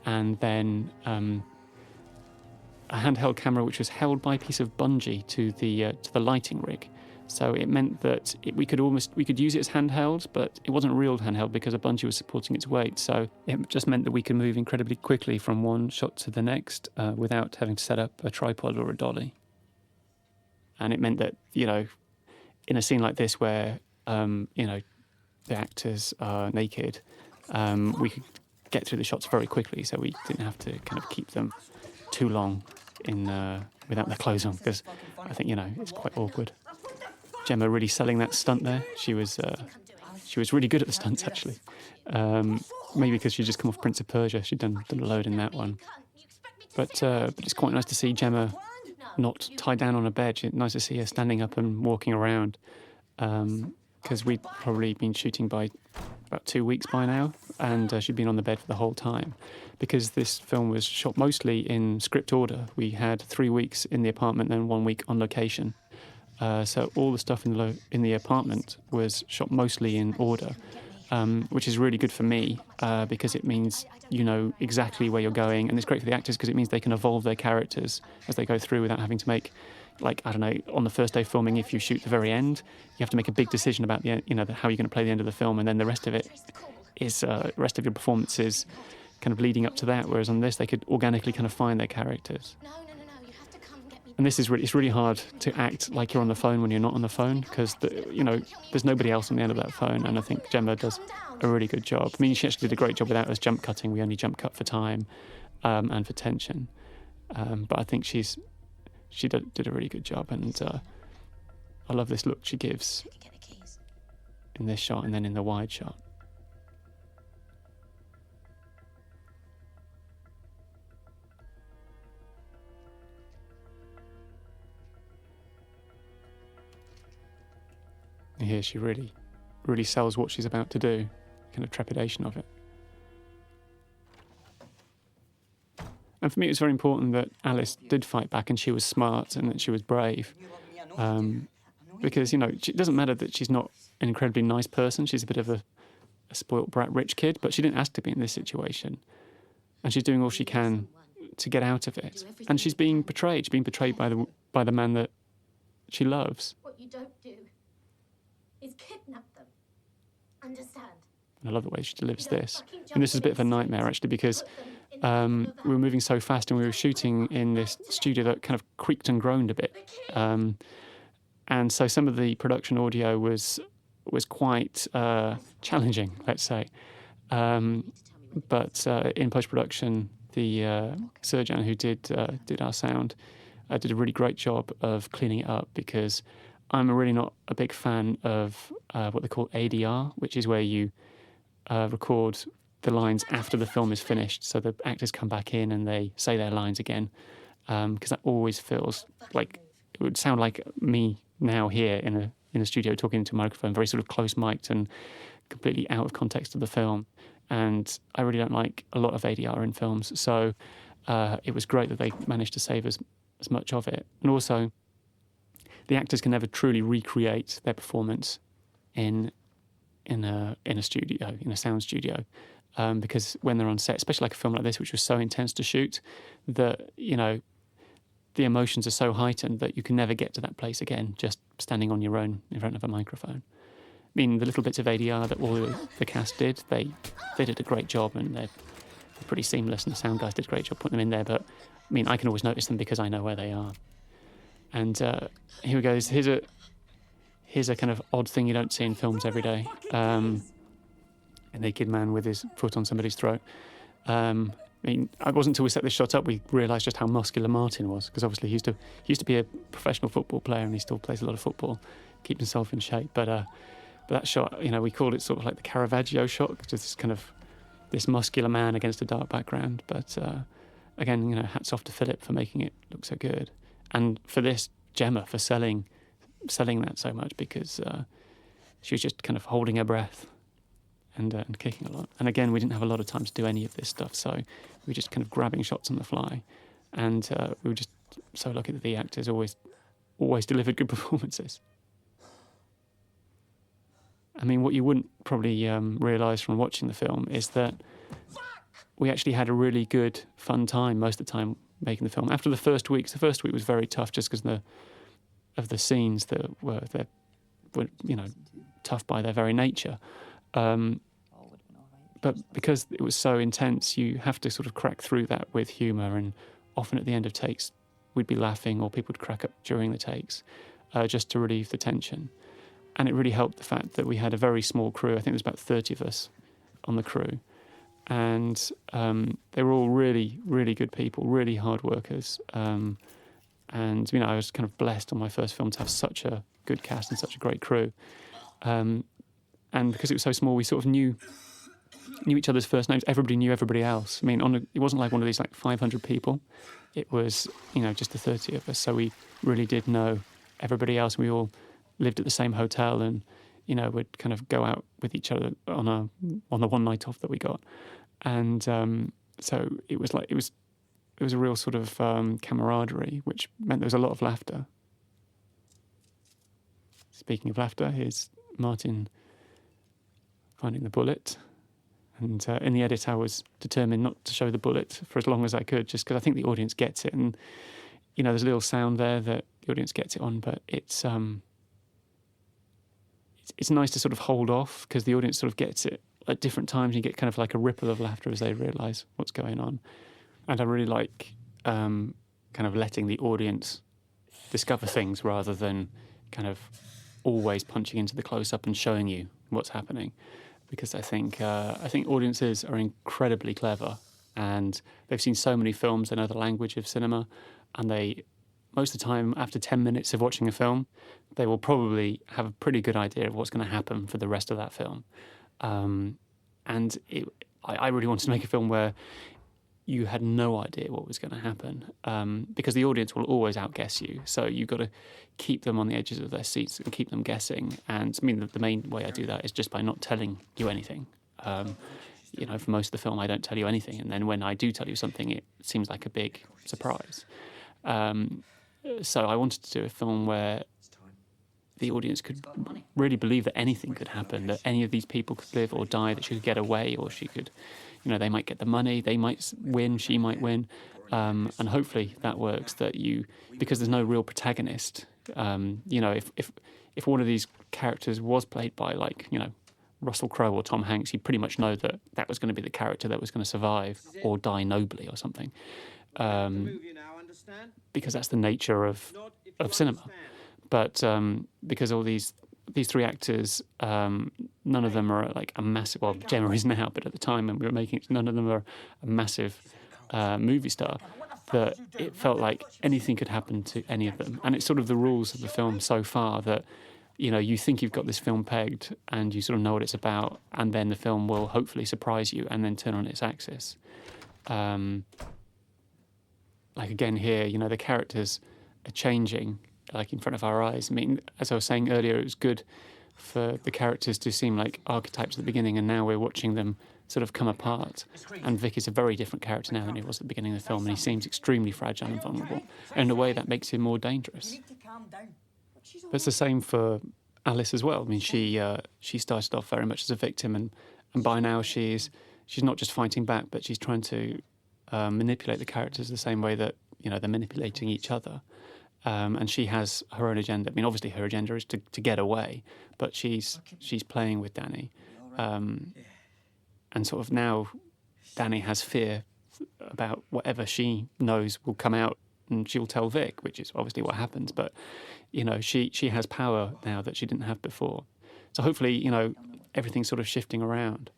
and then a handheld camera which was held by a piece of bungee to the lighting rig. So it meant that we could use it as handheld, but it wasn't real handheld because a bungee was supporting its weight. So it just meant that we could move incredibly quickly from one shot to the next without having to set up a tripod or a dolly. And it meant that, in a scene like this where, the actors are naked, we could get through the shots very quickly, so we didn't have to kind of keep them too long in without their clothes on, because I think, it's quite awkward. Gemma really selling that stunt there. She was really good at the stunts, actually. Maybe because she'd just come off Prince of Persia. She'd done a load in that one. But it's quite nice to see Gemma not tied down on a bed. It's nice to see her standing up and walking around. Because we'd probably been shooting by about 2 weeks by now, and she'd been on the bed for the whole time. Because this film was shot mostly in script order, we had 3 weeks in the apartment and 1 week on location. So all the stuff in the apartment was shot mostly in order, which is really good for me because it means you know exactly where you're going, and it's great for the actors because it means they can evolve their characters as they go through without having to make, like, I don't know, on the first day filming, if you shoot the very end, you have to make a big decision about how you're going to play the end of the film, and then the rest of it is the rest of your performance is kind of leading up to that. Whereas on this, they could organically kind of find their characters. And this is it's really hard to act like you're on the phone when you're not on the phone because there's nobody else on the end of that phone, and I think Gemma does a really good job. I mean, she actually did a great job without us jump cutting. We only jump cut for time and for tension, but I think she did a really good job, and I love this look she gives in this shot and then in the wide shot. And here she really, really sells what she's about to do, kind of trepidation of it. And for me, it was very important that Alice did fight back and she was smart and that she was brave. Because, it doesn't matter that she's not an incredibly nice person. She's a bit of a spoilt brat rich kid, but she didn't ask to be in this situation. And she's doing all she can to get out of it. And she's being betrayed. She's being betrayed by the man that she loves. What you don't do is kidnap them. Understand? And I love the way she delivers this. And this is a bit of a nightmare, actually, because we were moving so fast and we were shooting in this studio that kind of creaked and groaned a bit. And so some of the production audio was quite challenging, let's say. But in post-production, the surgeon who did our sound did a really great job of cleaning it up, because I'm really not a big fan of what they call ADR, which is where you record the lines after the film is finished. So the actors come back in and they say their lines again, because that always feels like it would sound like me now here in a studio talking into a microphone, very sort of close mic'd and completely out of context of the film. And I really don't like a lot of ADR in films. So it was great that they managed to save as much of it. And also, the actors can never truly recreate their performance in a studio, in a sound studio, because when they're on set, especially like a film like this, which was so intense to shoot, that the emotions are so heightened that you can never get to that place again, just standing on your own in front of a microphone. I mean, the little bits of ADR that all the cast did, they did a great job, and they're pretty seamless, and the sound guys did a great job putting them in there. But I mean, I can always notice them because I know where they are. And here we go. Here's a kind of odd thing you don't see in films every day. A naked man with his foot on somebody's throat. I mean, it wasn't until we set this shot up we realised just how muscular Martin was, because obviously he used to be a professional football player, and he still plays a lot of football, keeps himself in shape. But that shot, we called it sort of like the Caravaggio shot, just this kind of this muscular man against a dark background. But again, hats off to Philip for making it look so good. And for this, Gemma for selling that so much, because she was just kind of holding her breath and kicking a lot. And again, we didn't have a lot of time to do any of this stuff, so we were just kind of grabbing shots on the fly. And we were just so lucky that the actors always delivered good performances. I mean, what you wouldn't probably realise from watching the film is that we actually had a really good, fun time most of the time making the film. After the first week was very tough just because of the scenes that were tough by their very nature. But because it was so intense, you have to sort of crack through that with humour, and often at the end of takes we'd be laughing, or people would crack up during the takes just to relieve the tension. And it really helped the fact that we had a very small crew. I think there's about 30 of us on the crew. and they were all really, really good people, really hard workers. And I was kind of blessed on my first film to have such a good cast and such a great crew. And because it was so small, we sort of knew each other's first names. Everybody knew everybody else. I mean, it wasn't like one of these like 500 people. It was, just the 30 of us. So we really did know everybody else. We all lived at the same hotel, and would kind of go out with each other on the one night off that we got. And so it was a real sort of camaraderie, which meant there was a lot of laughter. Speaking of laughter, here's Martin finding the bullet. And in the edit, I was determined not to show the bullet for as long as I could, just because I think the audience gets it. And, there's a little sound there that the audience gets it on, but it's nice to sort of hold off, because the audience sort of gets it at different times. You get kind of like a ripple of laughter as they realise what's going on. And I really like kind of letting the audience discover things rather than kind of always punching into the close-up and showing you what's happening. Because I think audiences are incredibly clever, and they've seen so many films. They know the language of cinema, and they, most of the time, after 10 minutes of watching a film, they will probably have a pretty good idea of what's going to happen for the rest of that film. And I really wanted to make a film where you had no idea what was going to happen, because the audience will always outguess you. So you've got to keep them on the edges of their seats and keep them guessing. And I mean, the main way I do that is just by not telling you anything. For most of the film, I don't tell you anything. And then when I do tell you something, it seems like a big surprise. So I wanted to do a film where the audience could really believe that anything could happen, that any of these people could live or die, that she could get away, or she could, they might get the money, they might win, she might win. And hopefully that works, because there's no real protagonist. If one of these characters was played by Russell Crowe or Tom Hanks, you'd pretty much know that was going to be the character that was going to survive or die nobly or something. Because that's the nature of cinema. But because all these three actors, none of them are like a massive, well, Gemma is now, but at the time when we were making it, none of them are a massive movie star, that it felt like anything could happen to any of them. And it's sort of the rules of the film so far that, you think you've got this film pegged and you sort of know what it's about, and then the film will hopefully surprise you and then turn on its axis. Like again here, the characters are changing like in front of our eyes. I mean, as I was saying earlier, it was good for the characters to seem like archetypes at the beginning, and now we're watching them sort of come apart. And Vic is a very different character now than he was at the beginning of the film, and he seems extremely fragile and vulnerable. And in a way, that makes him more dangerous. But it's the same for Alice as well. I mean, she started off very much as a victim, and by now she's not just fighting back, but she's trying to manipulate the characters the same way that they're manipulating each other. And she has her own agenda. I mean, obviously her agenda is to get away, but she's playing with Danny. And sort of now Danny has fear about whatever she knows will come out, and she'll tell Vic, which is obviously what happens. But, she has power now that she didn't have before. So hopefully, everything's sort of shifting around.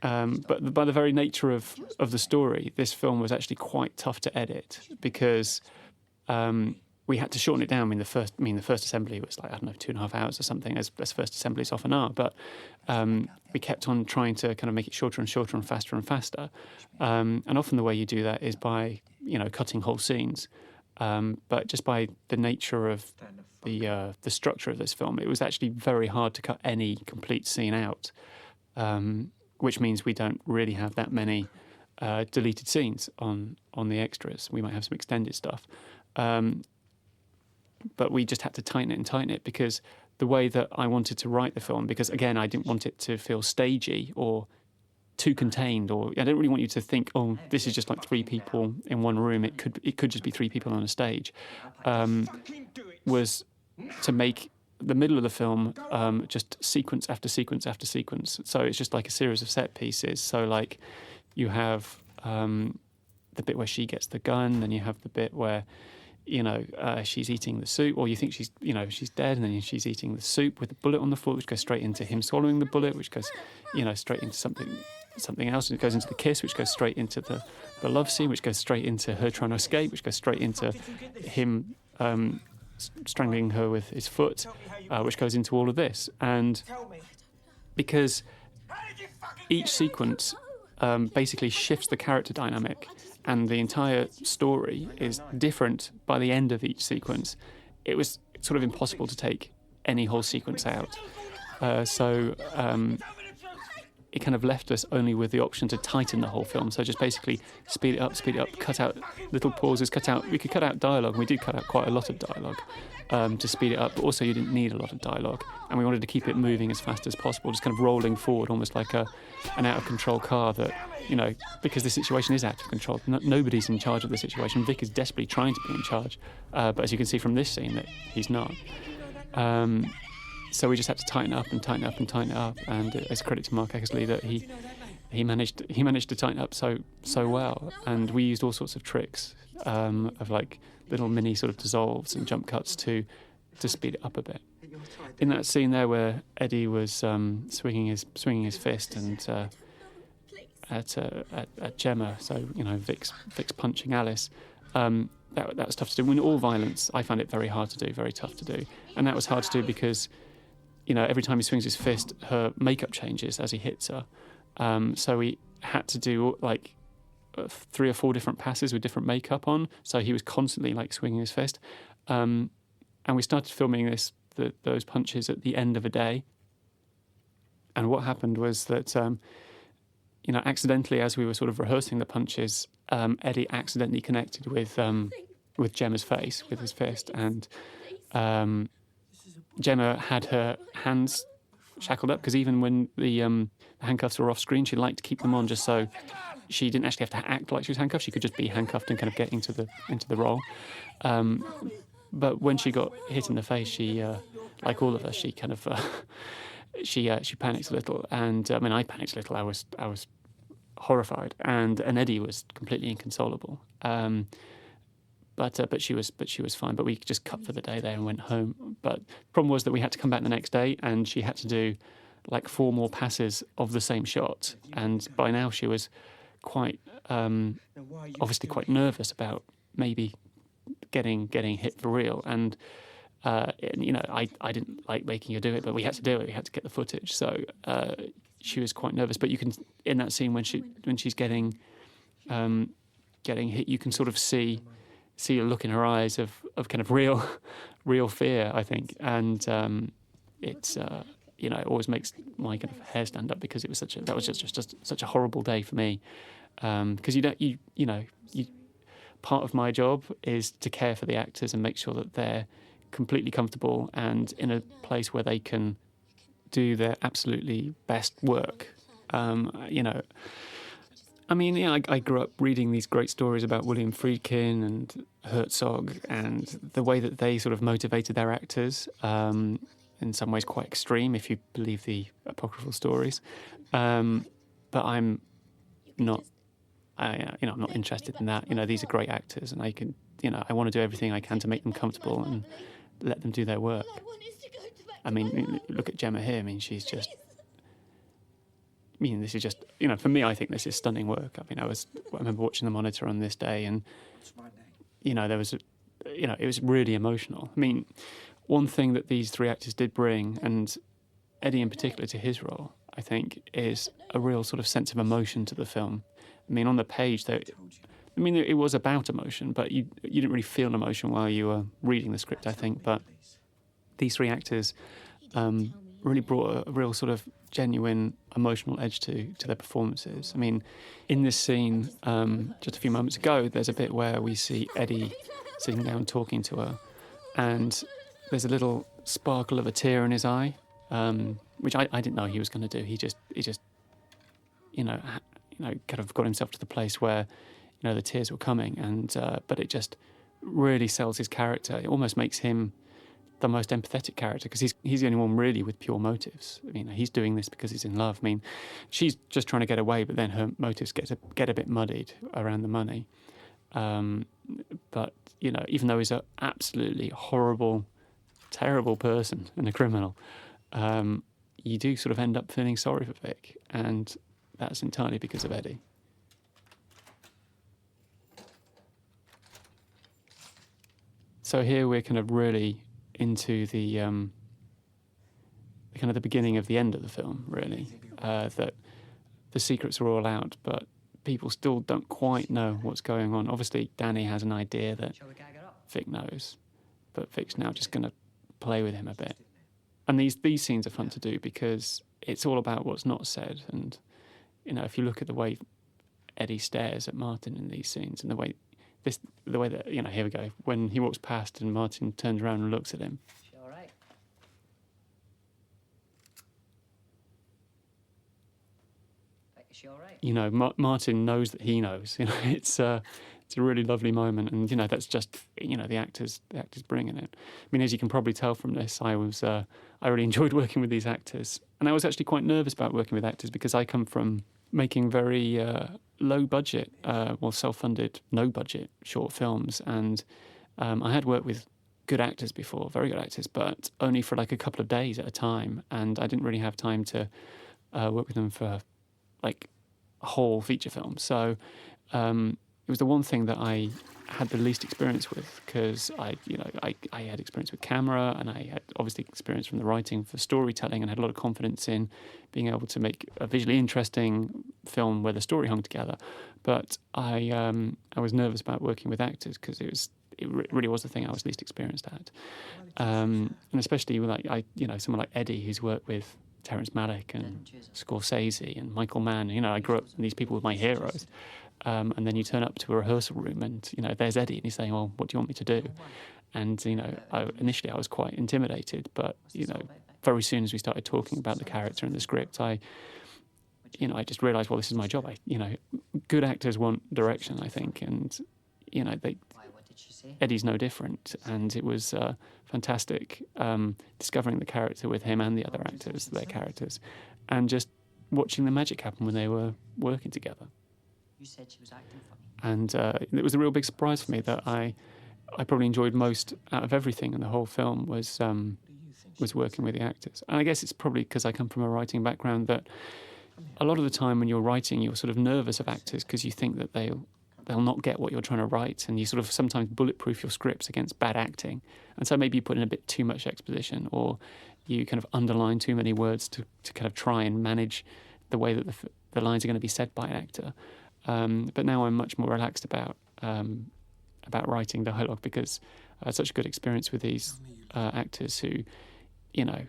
But by the very nature of the story, this film was actually quite tough to edit, because we had to shorten it down. I mean, the first assembly was like, 2.5 hours or something, as first assemblies often are. But we kept on trying to kind of make it shorter and shorter and faster. And often the way you do that is by, cutting whole scenes. But just by the nature of the structure of this film, it was actually very hard to cut any complete scene out, which means we don't really have that many deleted scenes on the extras. We might have some extended stuff. But we just had to tighten it because the way that I wanted to write the film, because again, I didn't want it to feel stagey or too contained, or I don't really want you to think, oh, this is just like three people in one room. It could just be three people on a stage. Was to make the middle of the film just sequence after sequence after sequence. So it's just like a series of set pieces. So like you have the bit where she gets the gun, then you have the bit where she's eating the soup, or you think she's dead, and then she's eating the soup with the bullet on the floor, which goes straight into him swallowing the bullet, which goes, straight into something something else, and it goes into the kiss, which goes straight into the love scene, which goes straight into her trying to escape, which goes straight into him strangling her with his foot, which goes into all of this. And because each sequence basically shifts the character dynamic, and the entire story is different by the end of each sequence, it was sort of impossible to take any whole sequence out. So it kind of left us only with the option to tighten the whole film. So just basically speed it up, cut out little pauses, we could cut out dialogue, and we did cut out quite a lot of dialogue to speed it up, but also you didn't need a lot of dialogue. And we wanted to keep it moving as fast as possible, just kind of rolling forward, almost like an out-of-control car that, because the situation is out of control. Nobody's in charge of the situation. Vic is desperately trying to be in charge, but as you can see from this scene, that he's not. So we just had to tighten it up, and it's credit to Mark Eckersley that he managed to tighten up so well. And we used all sorts of tricks of like little mini sort of dissolves and jump cuts to speed it up a bit. In that scene there where Eddie was swinging his fist and at Gemma, so Vic's punching Alice. That was tough to do. When all violence, I found it very hard to do, very tough to do, and that was hard to do because every time he swings his fist, her makeup changes as he hits her. So we had to do like 3 or 4 different passes with different makeup on. So he was constantly like swinging his fist. And we started filming those punches at the end of a day. And what happened was that, accidentally, as we were sort of rehearsing the punches, Eddie accidentally connected with Gemma's face, with his fist. And Gemma had her hands shackled up, because even when the handcuffs were off screen, she liked to keep them on just so she didn't actually have to act like she was handcuffed. She could just be handcuffed and kind of get into the role. But when she got hit in the face, she, like all of us, she kind of she panicked a little, and I panicked a little. I was horrified, and Eddie was completely inconsolable. But she was fine. But we just cut for the day there and went home. But the problem was that we had to come back the next day, and she had to do like 4 more passes of the same shot. And by now she was quite obviously quite nervous about maybe getting hit for real. And I didn't like making her do it, but we had to do it. We had to get the footage. So she was quite nervous. But you can, in that scene when she's getting hit, you can sort of see a look in her eyes of kind of real fear, I think. And it's it always makes my kind of hair stand up, because that was just such a horrible day for me. Because part of my job is to care for the actors and make sure that they're completely comfortable and in a place where they can do their absolutely best work. I grew up reading these great stories about William Friedkin and Herzog, and the way that they sort of motivated their actors, in some ways quite extreme, if you believe the apocryphal stories. But I'm not, I'm not interested in that. These are great actors, and I want to do everything I can to make them comfortable and let them do their work. Look at Gemma here. She's just. This is just, for me, I think this is stunning work. I remember watching the monitor on this day, and, there was, it was really emotional. One thing that these 3 actors did bring, and Eddie in particular to his role, I think, is a real sort of sense of emotion to the film. On the page, it was about emotion, but you didn't really feel emotion while you were reading the script, I think. But these 3 actors really brought a real sort of genuine emotional edge to their performances. In this scene, just a few moments ago, there's a bit where we see Eddie sitting down talking to her, and there's a little sparkle of a tear in his eye, which I didn't know he was going to do. He just kind of got himself to the place where the tears were coming, and but it just really sells his character. It almost makes him the most empathetic character, because he's the only one really with pure motives. He's doing this because he's in love. She's just trying to get away, but then her motives get a bit muddied around the money. But even though he's an absolutely horrible, terrible person and a criminal, you do sort of end up feeling sorry for Vic. And that's entirely because of Eddie. So here we're kind of really into the kind of the beginning of the end of the film, really. That the secrets are all out, but people still don't quite know what's going on. Obviously, Danny has an idea that Vic knows, but Vic's now just going to play with him a bit. And these scenes are fun to do because it's all about what's not said. And, you know, if you look at the way Eddie stares at Martin in these scenes and the way that, you know, here we go, when he walks past and Martin turns around and looks at him. She all right? Is she all right? You know, Martin knows that he knows. You know, it's a really lovely moment, and you know that's just, you know, the actors bringing it. I mean, as you can probably tell from this, I really enjoyed working with these actors, and I was actually quite nervous about working with actors because I come from making very low budget, self-funded, no budget short films, and I had worked with good actors before, very good actors, but only for like a couple of days at a time, and I didn't really have time to work with them for like a whole feature film. So it was the one thing that I had the least experience with, because I had experience with camera, and I had obviously experience from the writing for storytelling, and had a lot of confidence in being able to make a visually interesting film where the story hung together. But I was nervous about working with actors because it really was the thing I was least experienced at, and especially with someone like Eddie, who's worked with Terrence Malick and Scorsese and Michael Mann. You know, I grew up, and these people were my heroes. And then you turn up to a rehearsal room and, you know, there's Eddie and he's saying, well, what do you want me to do? And, you know, initially I was quite intimidated, but, you know, very soon as we started talking about the character and the script, I just realised, well, this is my job. Good actors want direction, I think, and, you know, Eddie's no different. And it was fantastic discovering the character with him and the other actors, their characters, and just watching the magic happen when they were working together. You said she was acting funny. And it was a real big surprise for me that I probably enjoyed most out of everything in the whole film was working with the actors. And I guess it's probably because I come from a writing background that a lot of the time when you're writing, you're sort of nervous of actors because you think that they'll not get what you're trying to write, and you sort of sometimes bulletproof your scripts against bad acting. And so maybe you put in a bit too much exposition, or you kind of underline too many words to kind of try and manage the way that the lines are going to be said by an actor. But now I'm much more relaxed about writing dialogue because I had such a good experience with these actors who, you know,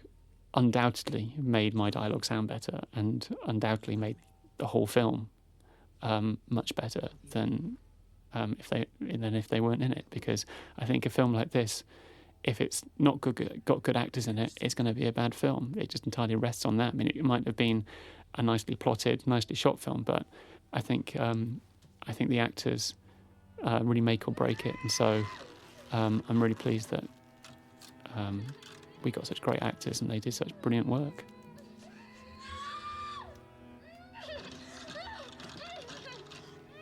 undoubtedly made my dialogue sound better and undoubtedly made the whole film much better than if they weren't in it. Because I think a film like this, if it's not got good actors in it, it's going to be a bad film. It just entirely rests on that. I mean, it might have been a nicely plotted, nicely shot film, but I think the actors really make or break it, and so I'm really pleased that we got such great actors and they did such brilliant work.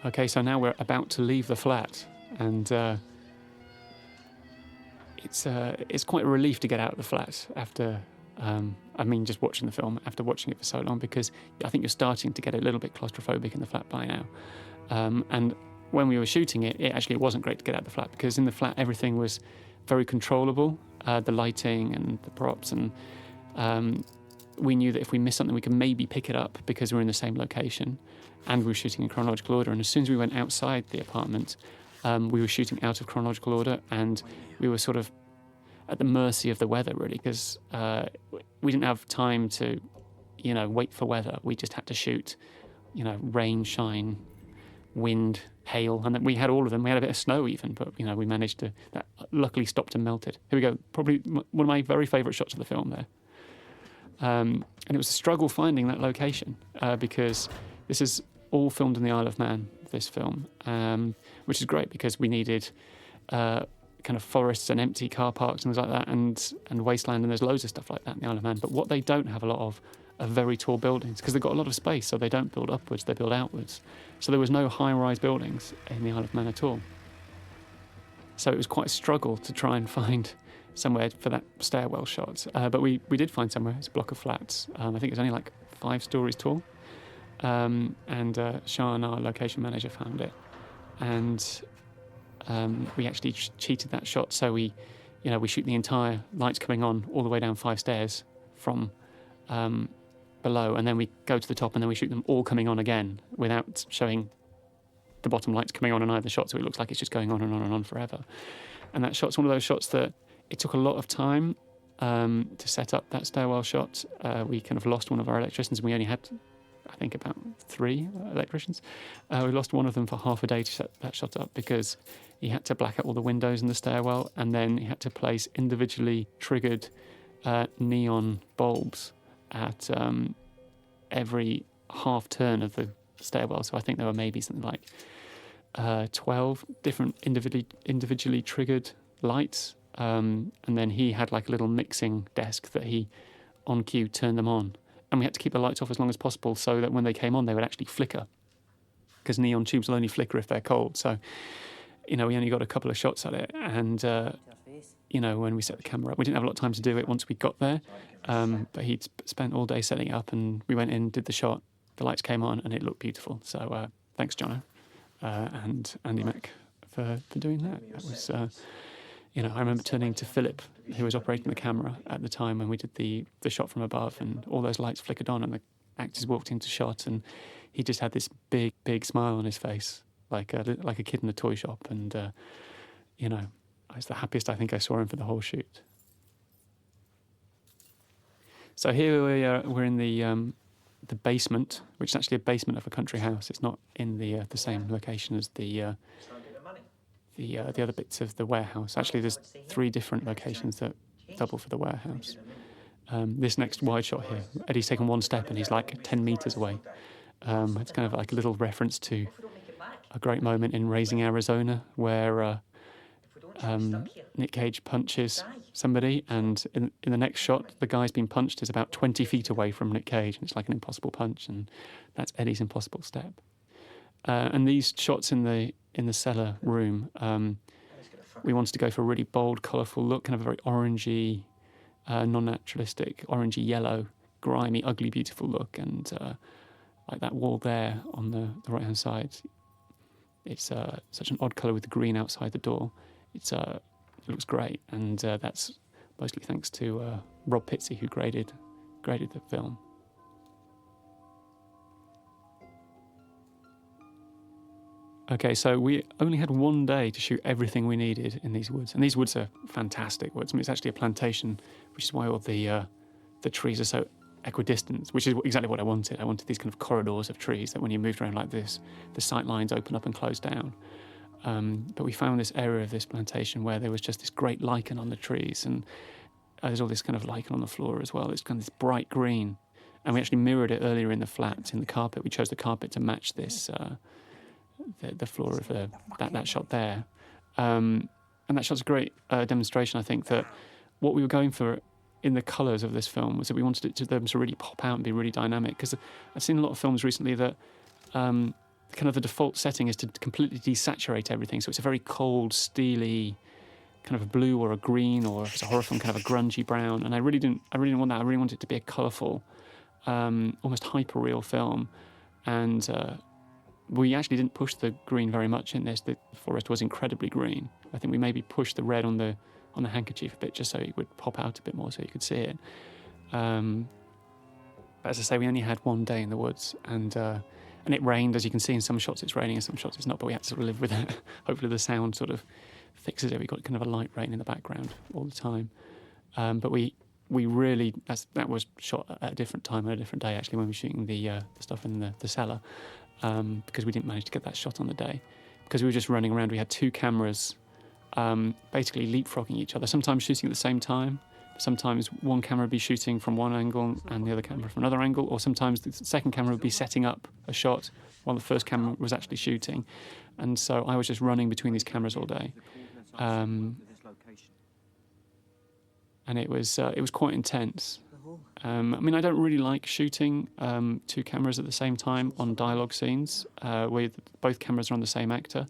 Okay, so now we're about to leave the flat, and it's quite a relief to get out of the flat after. Just watching the film after watching it for so long, because I think you're starting to get a little bit claustrophobic in the flat by now. And when we were shooting it, it wasn't great to get out of the flat, because in the flat everything was very controllable, the lighting and the props, and we knew that if we missed something we could maybe pick it up because we're in the same location and we were shooting in chronological order. And as soon as we went outside the apartment, we were shooting out of chronological order, and we were sort of at the mercy of the weather, really, because we didn't have time to, you know, wait for weather. We just had to shoot, you know, rain, shine, wind, hail, and then we had all of them. We had a bit of snow even, but, you know, we managed to, that luckily stopped and melted. Here we go, probably one of my very favourite shots of the film there. And it was a struggle finding that location, because this is all filmed in the Isle of Man, this film, which is great because we needed kind of forests and empty car parks and things like that, and wasteland, and there's loads of stuff like that in the Isle of Man. But what they don't have a lot of are very tall buildings, because they've got a lot of space, so they don't build upwards, they build outwards. So there was no high-rise buildings in the Isle of Man at all. So it was quite a struggle to try and find somewhere for that stairwell shot. But we did find somewhere. It's a block of flats. I think it's only like 5 stories tall. and Sean, our location manager, found it, and we actually cheated that shot. So we shoot the entire lights coming on all the way down 5 stairs from below, and then we go to the top, and then we shoot them all coming on again without showing the bottom lights coming on in either shot, so it looks like it's just going on and on and on forever. And that shot's one of those shots that it took a lot of time to set up that stairwell shot. We kind of lost one of our electricians, and we only had, I think, about 3 electricians. We lost one of them for half a day to set that shot up because he had to black out all the windows in the stairwell, and then he had to place individually triggered neon bulbs at every half turn of the stairwell. So I think there were maybe something like 12 different individually triggered lights, and then he had like a little mixing desk that he on cue turned them on, and we had to keep the lights off as long as possible so that when they came on they would actually flicker, because neon tubes will only flicker if they're cold. So we only got a couple of shots at it, and when we set the camera up, we didn't have a lot of time to do it once we got there, but he'd spent all day setting it up, and we went in, did the shot, the lights came on, and it looked beautiful. So thanks, Jono, and Andy Mack for doing that. That was, I remember turning to Philip, who was operating the camera at the time when we did the shot from above, and all those lights flickered on, and the actors walked into shot, and he just had this big, big smile on his face, like a kid in a toy shop, and I was the happiest I think I saw him for the whole shoot. So here we're in the basement, which is actually a basement of a country house. It's not in the same location as the other bits of the warehouse. Actually, there's 3 different locations that double for the warehouse. This next wide shot here, Eddie's taken 1 step and he's like 10 metres away. It's kind of like a little reference to a great moment in Raising Arizona where Nick Cage punches somebody, and in the next shot the guy's been punched is about 20 feet away from Nick Cage, and it's like an impossible punch, and that's Eddie's impossible step. And these shots in the cellar room, we wanted to go for a really bold, colourful look, kind of a very orangey, non-naturalistic, orangey yellow, grimy, ugly, beautiful look, and like that wall there on the right hand side, it's such an odd colour with the green outside the door. It looks great, and that's mostly thanks to Rob Pitsey, who graded the film. Okay, so we only had 1 day to shoot everything we needed in these woods, and these woods are fantastic woods. I mean, it's actually a plantation, which is why all the trees are so equidistant, which is exactly what I wanted. I wanted these kind of corridors of trees that when you moved around like this, the sight lines open up and close down. But we found this area of this plantation where there was just this great lichen on the trees, and there's all this kind of lichen on the floor as well. It's kind of this bright green, and we actually mirrored it earlier in the flat, in the carpet. We chose the carpet to match this, the floor of that shot there. And that shot's a great demonstration, I think, that what we were going for in the colours of this film was that we wanted them to really pop out and be really dynamic. Because I've seen a lot of films recently that kind of the default setting is to completely desaturate everything. So it's a very cold, steely kind of a blue or a green, or if it's a horror film, kind of a grungy brown. And I really didn't want that. I really wanted it to be a colourful, almost hyper-real film. And we actually didn't push the green very much in this. The forest was incredibly green. I think we maybe pushed the red on the handkerchief a bit just so it would pop out a bit more so you could see it. But as I say, we only had 1 day in the woods, and it rained. As you can see in some shots it's raining, in some shots it's not, but we had to sort of live with it. Hopefully the sound sort of fixes it. We got kind of a light rain in the background all the time. But we really, that was shot at a different time on a different day actually, when we were shooting the stuff in the cellar, because we didn't manage to get that shot on the day because we were just running around. We had 2 cameras basically leapfrogging each other, sometimes shooting at the same time. Sometimes one camera would be shooting from one angle and the other camera from another angle, or sometimes the second camera would be setting up a shot while the first camera was actually shooting. And so I was just running between these cameras all day. And it was quite intense. I mean, I don't really like shooting 2 cameras at the same time on dialogue scenes where both cameras are on the same actor,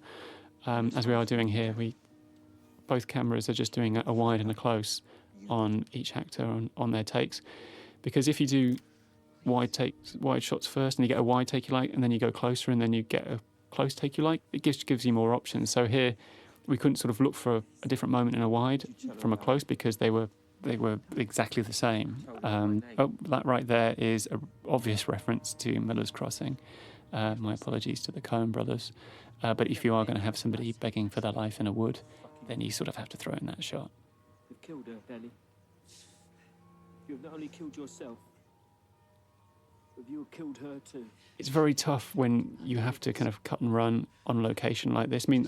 as we are doing here. Both cameras are just doing a wide and a close on each actor on their takes, because if you do wide shots first, and you get a wide take you like, and then you go closer, and then you get a close take you like. It gives you more options. So here, we couldn't sort of look for a different moment in a wide from a close because they were exactly the same. That right there is an obvious reference to Miller's Crossing. My apologies to the Coen brothers. But if you are going to have somebody begging for their life in a wood, then you sort of have to throw in that shot. You've killed her, Danny. You've not only killed yourself, but you've killed her too. It's very tough when you have to kind of cut and run on location like this. I mean,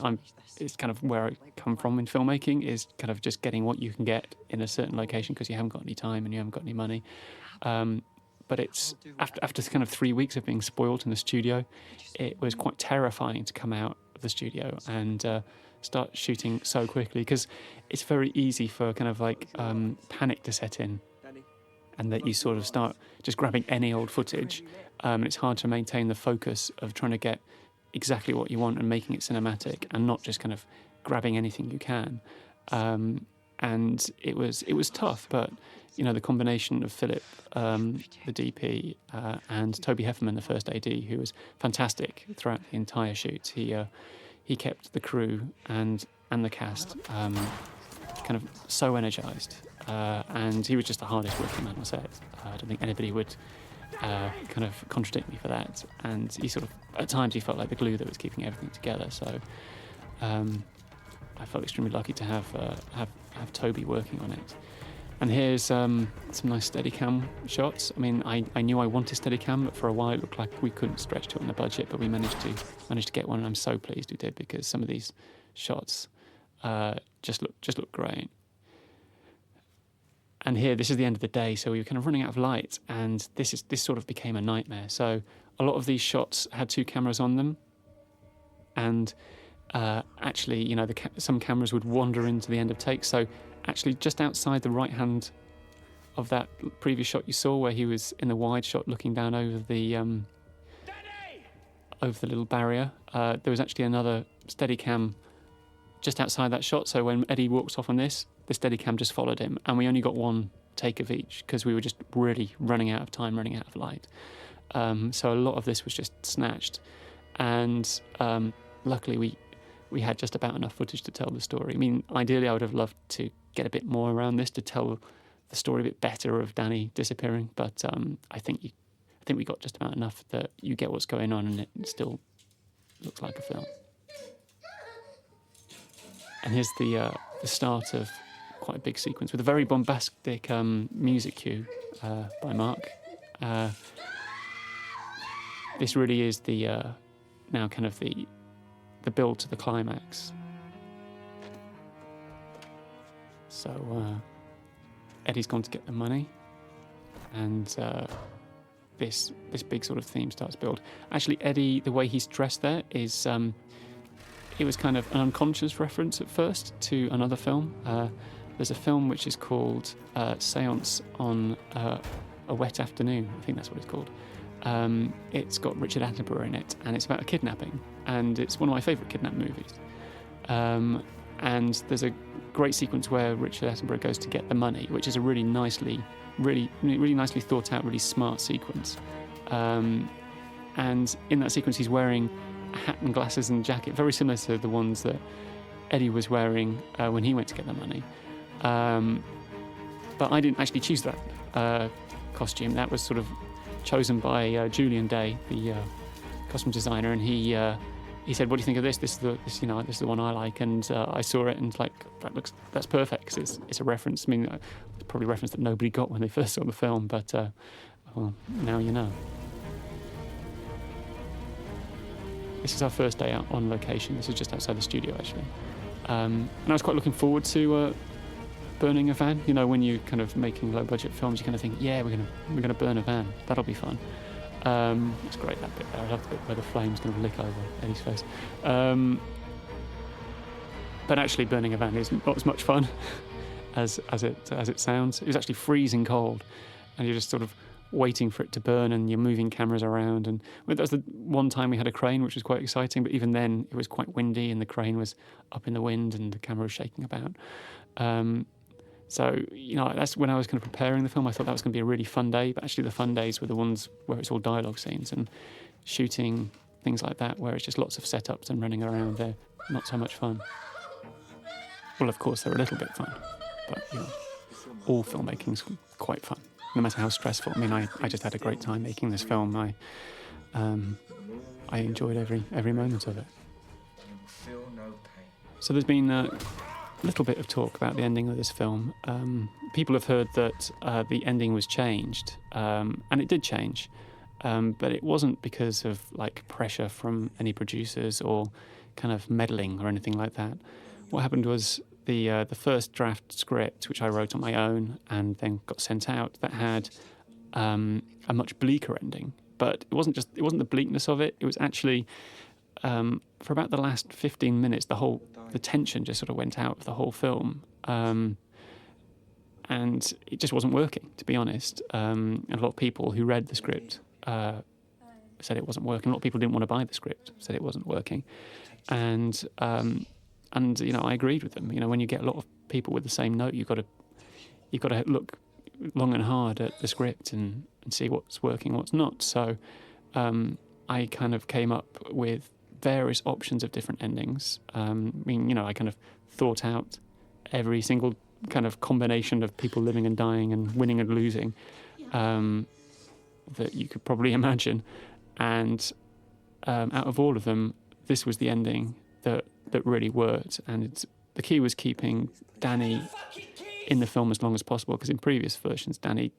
it's kind of where I come from in filmmaking, is kind of just getting what you can get in a certain location because you haven't got any time and you haven't got any money. But it's after kind of 3 weeks of being spoiled in the studio, it was quite terrifying to come out of the studio and start shooting so quickly, because it's very easy for kind of like panic to set in, and that you sort of start just grabbing any old footage. And it's hard to maintain the focus of trying to get exactly what you want and making it cinematic, and not just kind of grabbing anything you can. And it was tough, but you know, the combination of Philip, the DP, and Toby Hefferman, the first AD, who was fantastic throughout the entire shoot. He kept the crew and the cast kind of so energised, and he was just the hardest working man on set. I don't think anybody would kind of contradict me for that. And he sort of, at times, he felt like the glue that was keeping everything together. So I felt extremely lucky to have Toby working on it. And here's some nice Steadicam shots. I mean, I knew I wanted Steadicam, but for a while it looked like we couldn't stretch to it on the budget, but we managed to get one, and I'm so pleased we did, because some of these shots just look great. And here, this is the end of the day, so we were kind of running out of light, and this sort of became a nightmare. So a lot of these shots had 2 cameras on them, and actually, you know, some cameras would wander into the end of takes. So actually, just outside the right hand of that previous shot you saw, where he was in the wide shot looking down over the little barrier, there was actually another Steadicam just outside that shot. So when Eddie walks off on this, the Steadicam just followed him, and we only got one take of each because we were just really running out of time, running out of light. So a lot of this was just snatched, and luckily we had just about enough footage to tell the story. I mean, ideally I would have loved to get a bit more around this to tell the story a bit better of Danny disappearing, but I think we got just about enough that you get what's going on and it still looks like a film. And here's the start of quite a big sequence with a very bombastic music cue by Mark. This really is the now kind of the build to the climax. So Eddie's gone to get the money, and this big sort of theme starts to build. Actually, Eddie, the way he's dressed there is it was kind of an unconscious reference at first to another film. There's a film which is called Seance on a Wet Afternoon. I think that's what it's called. It's got Richard Attenborough in it, and it's about a kidnapping, and it's one of my favourite kidnap movies. And there's a great sequence where Richard Attenborough goes to get the money, which is a really nicely thought out, really smart sequence. And in that sequence, he's wearing a hat and glasses and jacket, very similar to the ones that Eddie was wearing when he went to get the money. But I didn't actually choose that costume. That was sort of chosen by Julian Day, the costume designer, and he said, "What do you think of this? This is the one I like." And I saw it and like, that's perfect, because it's a reference. I mean, it's probably a reference that nobody got when they first saw the film, but well, now you know. This is our first day out on location. This is just outside the studio, actually, and I was quite looking forward to burning a van. You know, when you're kind of making low-budget films, you kind of think, yeah, we're gonna burn a van. That'll be fun. It's great, that bit there. I love the bit where the flame's going to lick over Eddie's face. But actually, burning a van is not as much fun as it sounds. It was actually freezing cold, and you're just sort of waiting for it to burn, and you're moving cameras around. And that was the one time we had a crane, which was quite exciting. But even then, it was quite windy, and the crane was up in the wind, and the camera was shaking about. So, that's when I was kind of preparing the film. I thought that was going to be a really fun day, but actually the fun days were the ones where it's all dialogue scenes and shooting, things like that, where it's just lots of setups and running around. They're not so much fun. Well, of course, they're a little bit fun, but, all filmmaking's quite fun, no matter how stressful. I mean, I just had a great time making this film. I enjoyed every moment of it. Feel no pain. So there's been a little bit of talk about the ending of this film. People have heard that the ending was changed, and it did change, but it wasn't because of pressure from any producers or kind of meddling or anything like that. What happened was the first draft script, which I wrote on my own and then got sent out, that had a much bleaker ending. But it wasn't the bleakness of it. It was actually for about the last 15 minutes, the tension just sort of went out of the whole film, and it just wasn't working. To be honest, and a lot of people who read the script said it wasn't working. A lot of people didn't want to buy the script, said it wasn't working, and I agreed with them. When you get a lot of people with the same note, you've got to look long and hard at the script and see what's working, what's not. So I kind of came up with various options of different endings. I kind of thought out every single kind of combination of people living and dying and winning and losing that you could probably imagine. And out of all of them, this was the ending that really worked. And the key was keeping Danny in the film as long as possible, because in previous versions, Danny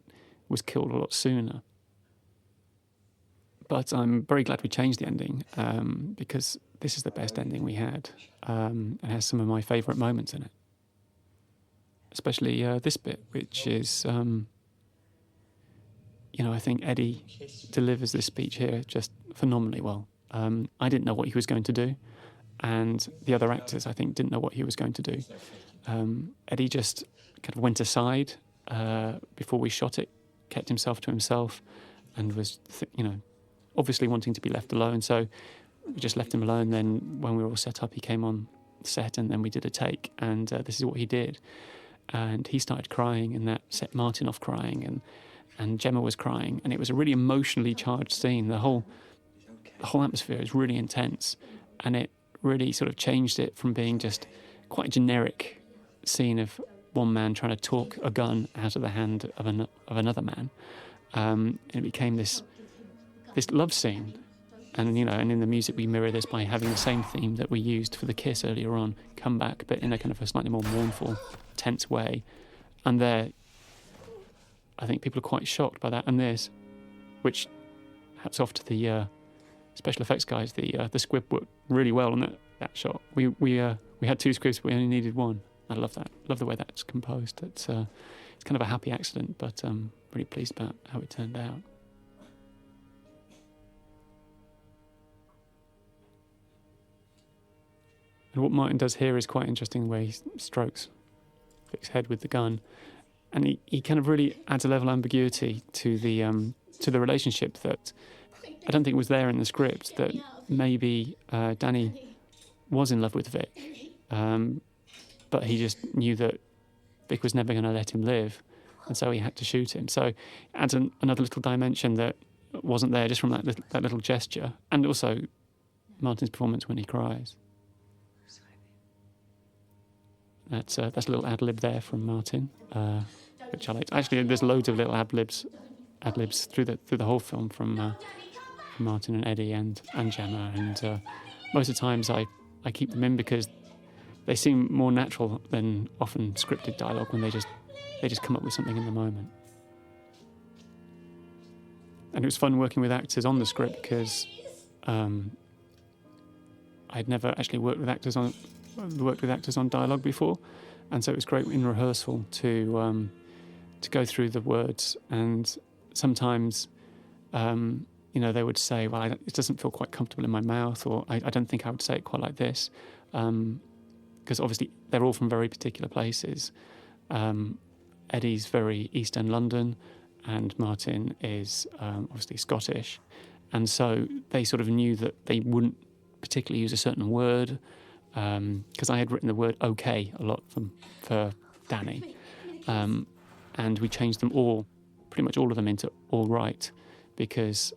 was killed a lot sooner. But I'm very glad we changed the ending, because this is the best ending we had. It has some of my favourite moments in it. Especially this bit, which is, I think Eddie delivers this speech here just phenomenally well. I didn't know what he was going to do, and the other actors, I think, didn't know what he was going to do. Eddie just kind of went aside before we shot it, kept himself to himself, and was, obviously wanting to be left alone. So we just left him alone. Then when we were all set up, he came on set, and then we did a take, and this is what he did. And he started crying, and that set Martin off crying, and Gemma was crying, and it was a really emotionally charged scene. The whole atmosphere is really intense, and it really sort of changed it from being just quite a generic scene of one man trying to talk a gun out of the hand of another man. And it became this love scene. And, and in the music we mirror this by having the same theme that we used for the kiss earlier on come back, but in a kind of a slightly more mournful, tense way. And there, I think people are quite shocked by that. And this, which, hats off to the special effects guys, the squib worked really well on that shot. We had two squibs, but we only needed one. I love that. Love the way that's composed. It's kind of a happy accident, but really pleased about how it turned out. And what Martin does here is quite interesting, the way he strokes Vic's head with the gun, and he kind of really adds a level of ambiguity to the relationship that I don't think was there in the script. That maybe Danny was in love with Vic, but he just knew that Vic was never going to let him live, and so he had to shoot him. So it adds another little dimension that wasn't there just from that little gesture, and also Martin's performance when he cries. That's a little ad lib there from Martin, which I liked. Actually, there's loads of little ad libs through the whole film from Martin and Eddie and Gemma, and most of the times I keep them in because they seem more natural than often scripted dialogue when they just come up with something in the moment. And it was fun working with actors on the script because I'd never actually worked with actors on dialogue before, and so it was great in rehearsal to go through the words. And sometimes they would say, well, it doesn't feel quite comfortable in my mouth, or I don't think I would say it quite like this, because obviously they're all from very particular places. Eddie's very East End London, and Martin is obviously Scottish, and so they sort of knew that they wouldn't particularly use a certain word, because I had written the word okay a lot for Danny, and we changed them all, pretty much all of them, into all right, because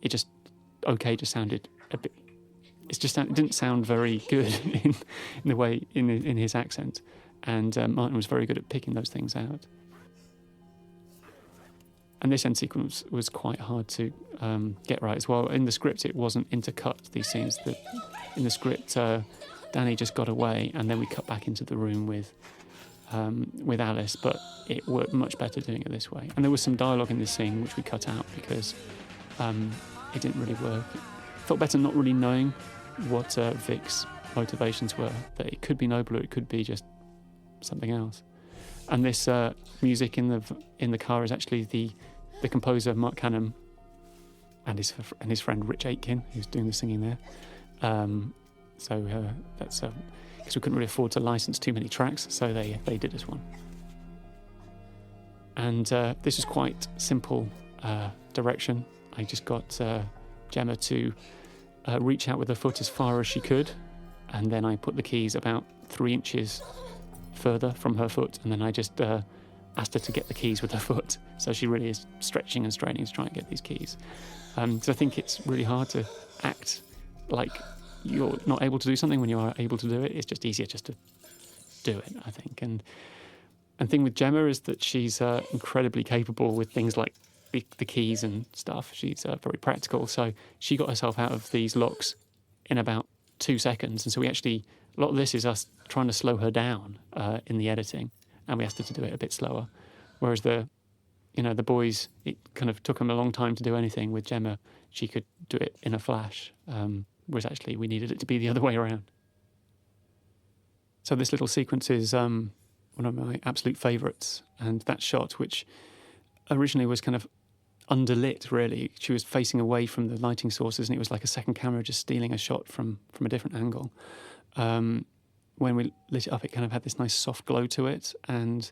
it just sounded a bit. It didn't sound very good in the way in his accent, and Martin was very good at picking those things out. And this end sequence was quite hard to get right as well. In the script, it wasn't intercut, these scenes. In the script, Danny just got away, and then we cut back into the room with Alice, but it worked much better doing it this way. And there was some dialogue in this scene which we cut out because it didn't really work. It felt better not really knowing what Vic's motivations were, that it could be noble or it could be just something else. And this music in the car is actually the composer Mark Canham and his friend Rich Aitken, who's doing the singing there. So that's because we couldn't really afford to license too many tracks, so they did us one. And this was quite simple direction. I just got Gemma to reach out with her foot as far as she could, and then I put the keys about 3 inches further from her foot, and then I just asked her to get the keys with her foot. So she really is stretching and straining to try and get these keys. So I think it's really hard to act like you're not able to do something when you are able to do it. It's just easier just to do it, I think. And thing with Gemma is that she's incredibly capable with things like the keys and stuff. She's very practical. So she got herself out of these locks in about 2 seconds. And so a lot of this is us trying to slow her down in the editing, and we asked her to do it a bit slower. Whereas the boys, it kind of took them a long time to do anything. With Gemma, she could do it in a flash, whereas actually we needed it to be the other way around. So this little sequence is one of my absolute favourites, and that shot, which originally was kind of underlit, really. She was facing away from the lighting sources, and it was like a second camera just stealing a shot from a different angle. When we lit it up, it kind of had this nice soft glow to it, and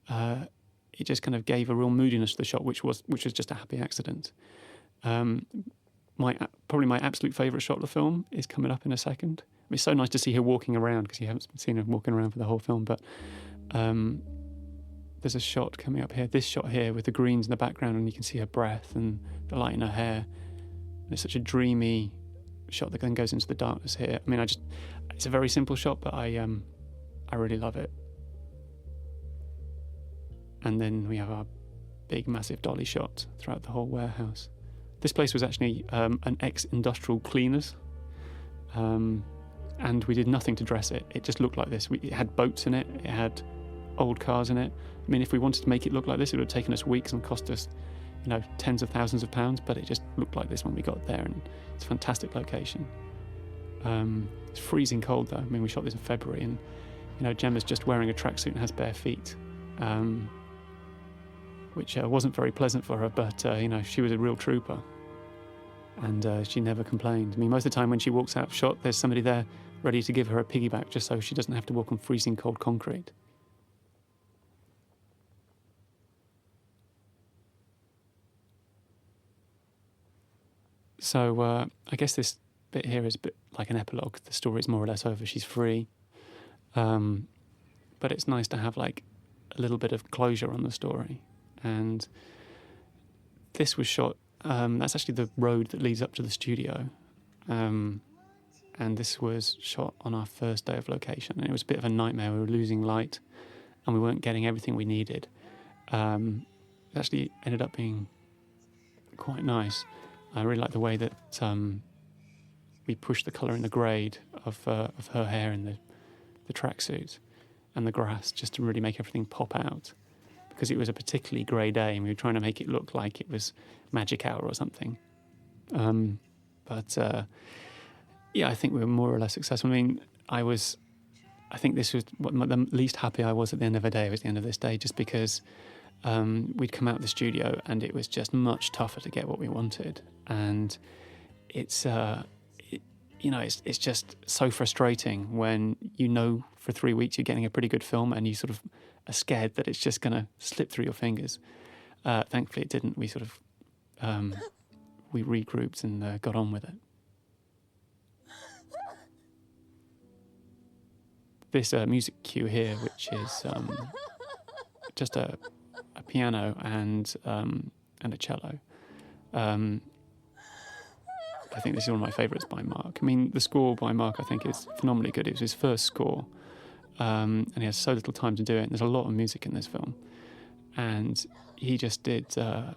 it just kind of gave a real moodiness to the shot, which was just a happy accident. Probably my absolute favourite shot of the film is coming up in a second. It's so nice to see her walking around, because you haven't seen her walking around for the whole film, but there's a shot coming up here, this shot here with the greens in the background, and you can see her breath and the light in her hair. And it's such a dreamy shot that then goes into the darkness here. I mean, it's a very simple shot, but I really love it. And then we have our big, massive dolly shot throughout the whole warehouse. This place was actually an ex-industrial cleaners, and we did nothing to dress it. It just looked like this. It had boats in it. It had old cars in it. I mean, if we wanted to make it look like this, it would have taken us weeks and cost us, tens of thousands of pounds, but it just looked like this when we got there, and it's a fantastic location. It's freezing cold, though. I mean, we shot this in February, and, Gemma's just wearing a tracksuit and has bare feet, which wasn't very pleasant for her, but, she was a real trooper, and she never complained. I mean, most of the time when she walks out of shot, there's somebody there ready to give her a piggyback just so she doesn't have to walk on freezing cold concrete. So I guess this bit here is a bit like an epilogue. The story is more or less over. She's free. But it's nice to have like a little bit of closure on the story. And this was shot, that's actually the road that leads up to the studio. And this was shot on our first day of location. And it was a bit of a nightmare. We were losing light and we weren't getting everything we needed. It actually ended up being quite nice. I really like the way that we pushed the colour in the grade of her hair in the tracksuit and the grass, just to really make everything pop out, because it was a particularly grey day and we were trying to make it look like it was magic hour or something. But I think we were more or less successful. I mean, I think this was the least happy I was at the end of the day, was the end of this day, just because we'd come out of the studio and it was just much tougher to get what we wanted, and it's just so frustrating when for 3 weeks you're getting a pretty good film and you sort of are scared that it's just going to slip through your fingers. Thankfully it didn't. We sort of we regrouped and got on with it. This music cue here, which is just a piano and a cello. I think this is one of my favourites by Mark. I mean, the score by Mark, I think, is phenomenally good. It was his first score, and he has so little time to do it. And there's a lot of music in this film, and he just did an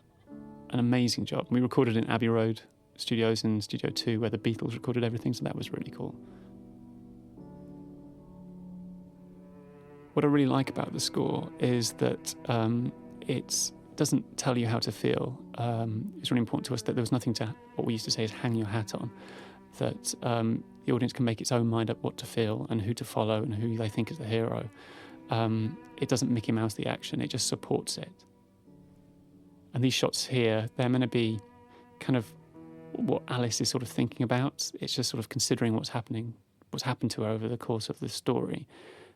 amazing job. We recorded in Abbey Road Studios in Studio 2, where the Beatles recorded everything, so that was really cool. What I really like about the score is that it doesn't tell you how to feel. It's really important to us that there was nothing to, what we used to say is hang your hat on, that the audience can make its own mind up what to feel and who to follow and who they think is the hero. It doesn't Mickey Mouse the action, it just supports it. And these shots here, they're meant to be kind of what Alice is sort of thinking about. It's just sort of considering what's happened to her over the course of the story,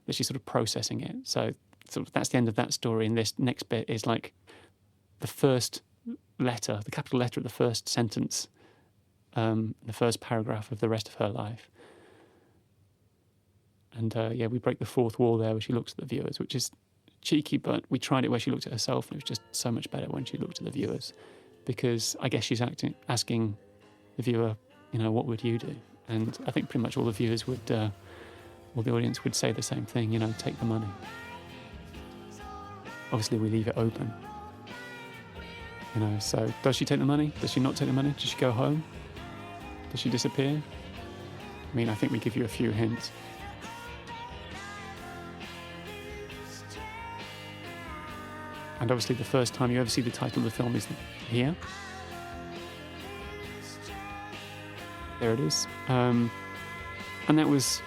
that she's sort of processing it. So sort of that's the end of that story, and this next bit is like the first letter, the capital letter of the first sentence, the first paragraph of the rest of her life. And we break the fourth wall there where she looks at the viewers, which is cheeky, but we tried it where she looked at herself, and it was just so much better when she looked at the viewers, because I guess she's asking the viewer, what would you do? And I think pretty much all the viewers would, the audience would say the same thing, take the money. Obviously we leave it open. So does she take the money? Does she not take the money? Does she go home? Does she disappear? I mean, I think we give you a few hints. And obviously the first time you ever see the title of the film is here. There it is. And that was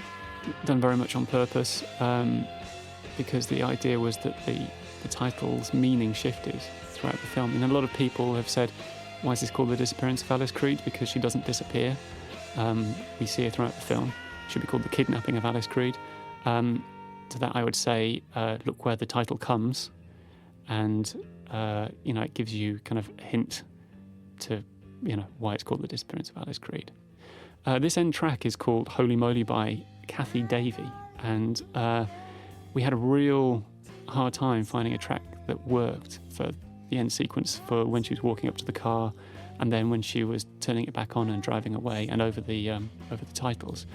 done very much on purpose, because the idea was that the title's meaning shifted throughout the film. And a lot of people have said, why is this called The Disappearance of Alice Creed? Because she doesn't disappear. We see her throughout the film. It should be called The Kidnapping of Alice Creed. To that I would say, look where the title comes, and it gives you kind of a hint to why it's called The Disappearance of Alice Creed. This end track is called Holy Moly by Kathy Davey, and we had a real hard time finding a track that worked for the end sequence, for when she was walking up to the car, and then when she was turning it back on and driving away, and over the titles.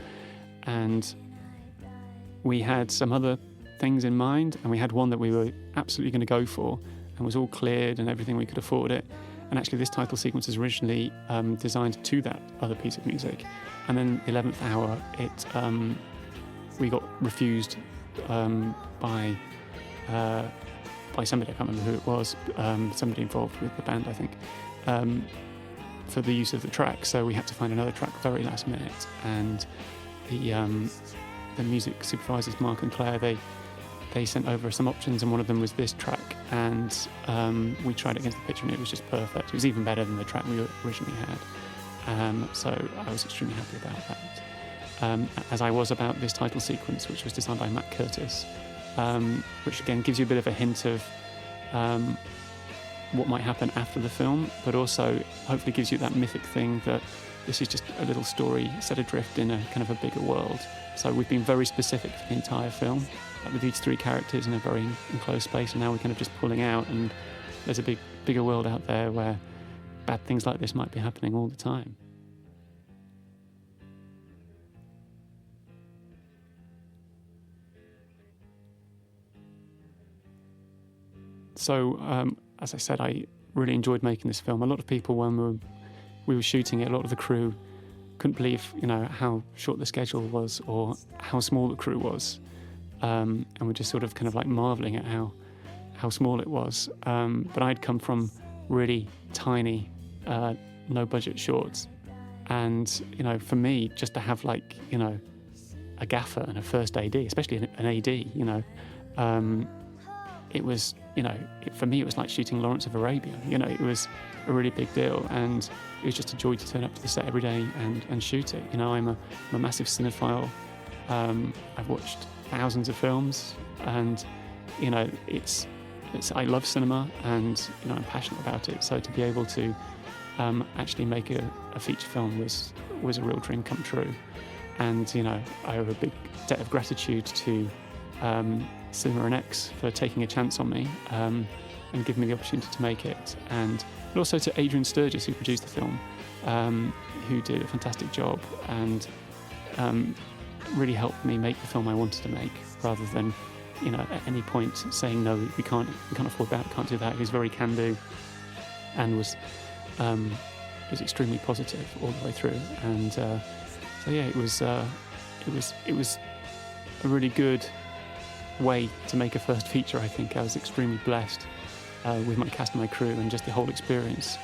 And we had some other things in mind, and we had one that we were absolutely going to go for, and was all cleared and everything, we could afford it. And actually this title sequence is originally designed to that other piece of music, and then 11th hour we got refused by somebody, I can't remember who it was, somebody involved with the band, I think, for the use of the track. So we had to find another track very last minute, and the music supervisors, Mark and Claire, they sent over some options, and one of them was this track, and we tried it against the picture, and it was just perfect. It was even better than the track we originally had. So I was extremely happy about that. As I was about this title sequence, which was designed by Matt Curtis, which again gives you a bit of a hint of what might happen after the film, but also hopefully gives you that mythic thing that this is just a little story set adrift in a kind of a bigger world. So we've been very specific for the entire film, with these three characters in a very enclosed space, and now we're kind of just pulling out, and there's a bigger world out there where bad things like this might be happening all the time. So, as I said, I really enjoyed making this film. A lot of people, when we were shooting it, a lot of the crew couldn't believe, how short the schedule was or how small the crew was. And we're just sort of kind of like marvelling at how small it was. But I'd come from really tiny, no-budget shorts. And, for me, just to have a gaffer and a first AD, especially an AD, it was, for me, it was like shooting Lawrence of Arabia. It was a really big deal, and it was just a joy to turn up to the set every day and shoot it. I'm a massive cinephile. I've watched thousands of films, and it's I love cinema, and I'm passionate about it. So to be able to actually make a feature film was a real dream come true. And I owe a big debt of gratitude to Cinema and X for taking a chance on me and giving me the opportunity to make it, and also to Adrian Sturgis, who produced the film, who did a fantastic job and really helped me make the film I wanted to make, rather than, at any point saying no, we can't afford that, we can't do that. He was very can-do and was extremely positive all the way through. And so yeah, it was a really good way to make a first feature. I think I was extremely blessed with my cast and my crew, and just the whole experience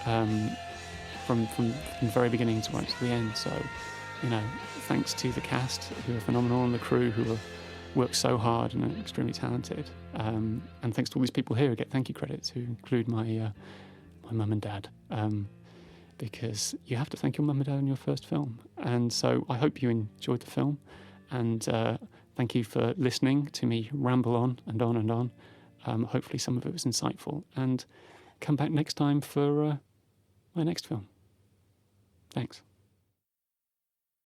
from the very beginning to right to the end. So, thanks to the cast, who are phenomenal, and the crew, who worked so hard and are extremely talented. And thanks to all these people here who get thank you credits, who include my mum and dad, because you have to thank your mum and dad on your first film. And so I hope you enjoyed the film, and thank you for listening to me ramble on and on and on. Hopefully some of it was insightful, and come back next time for my next film. Thanks.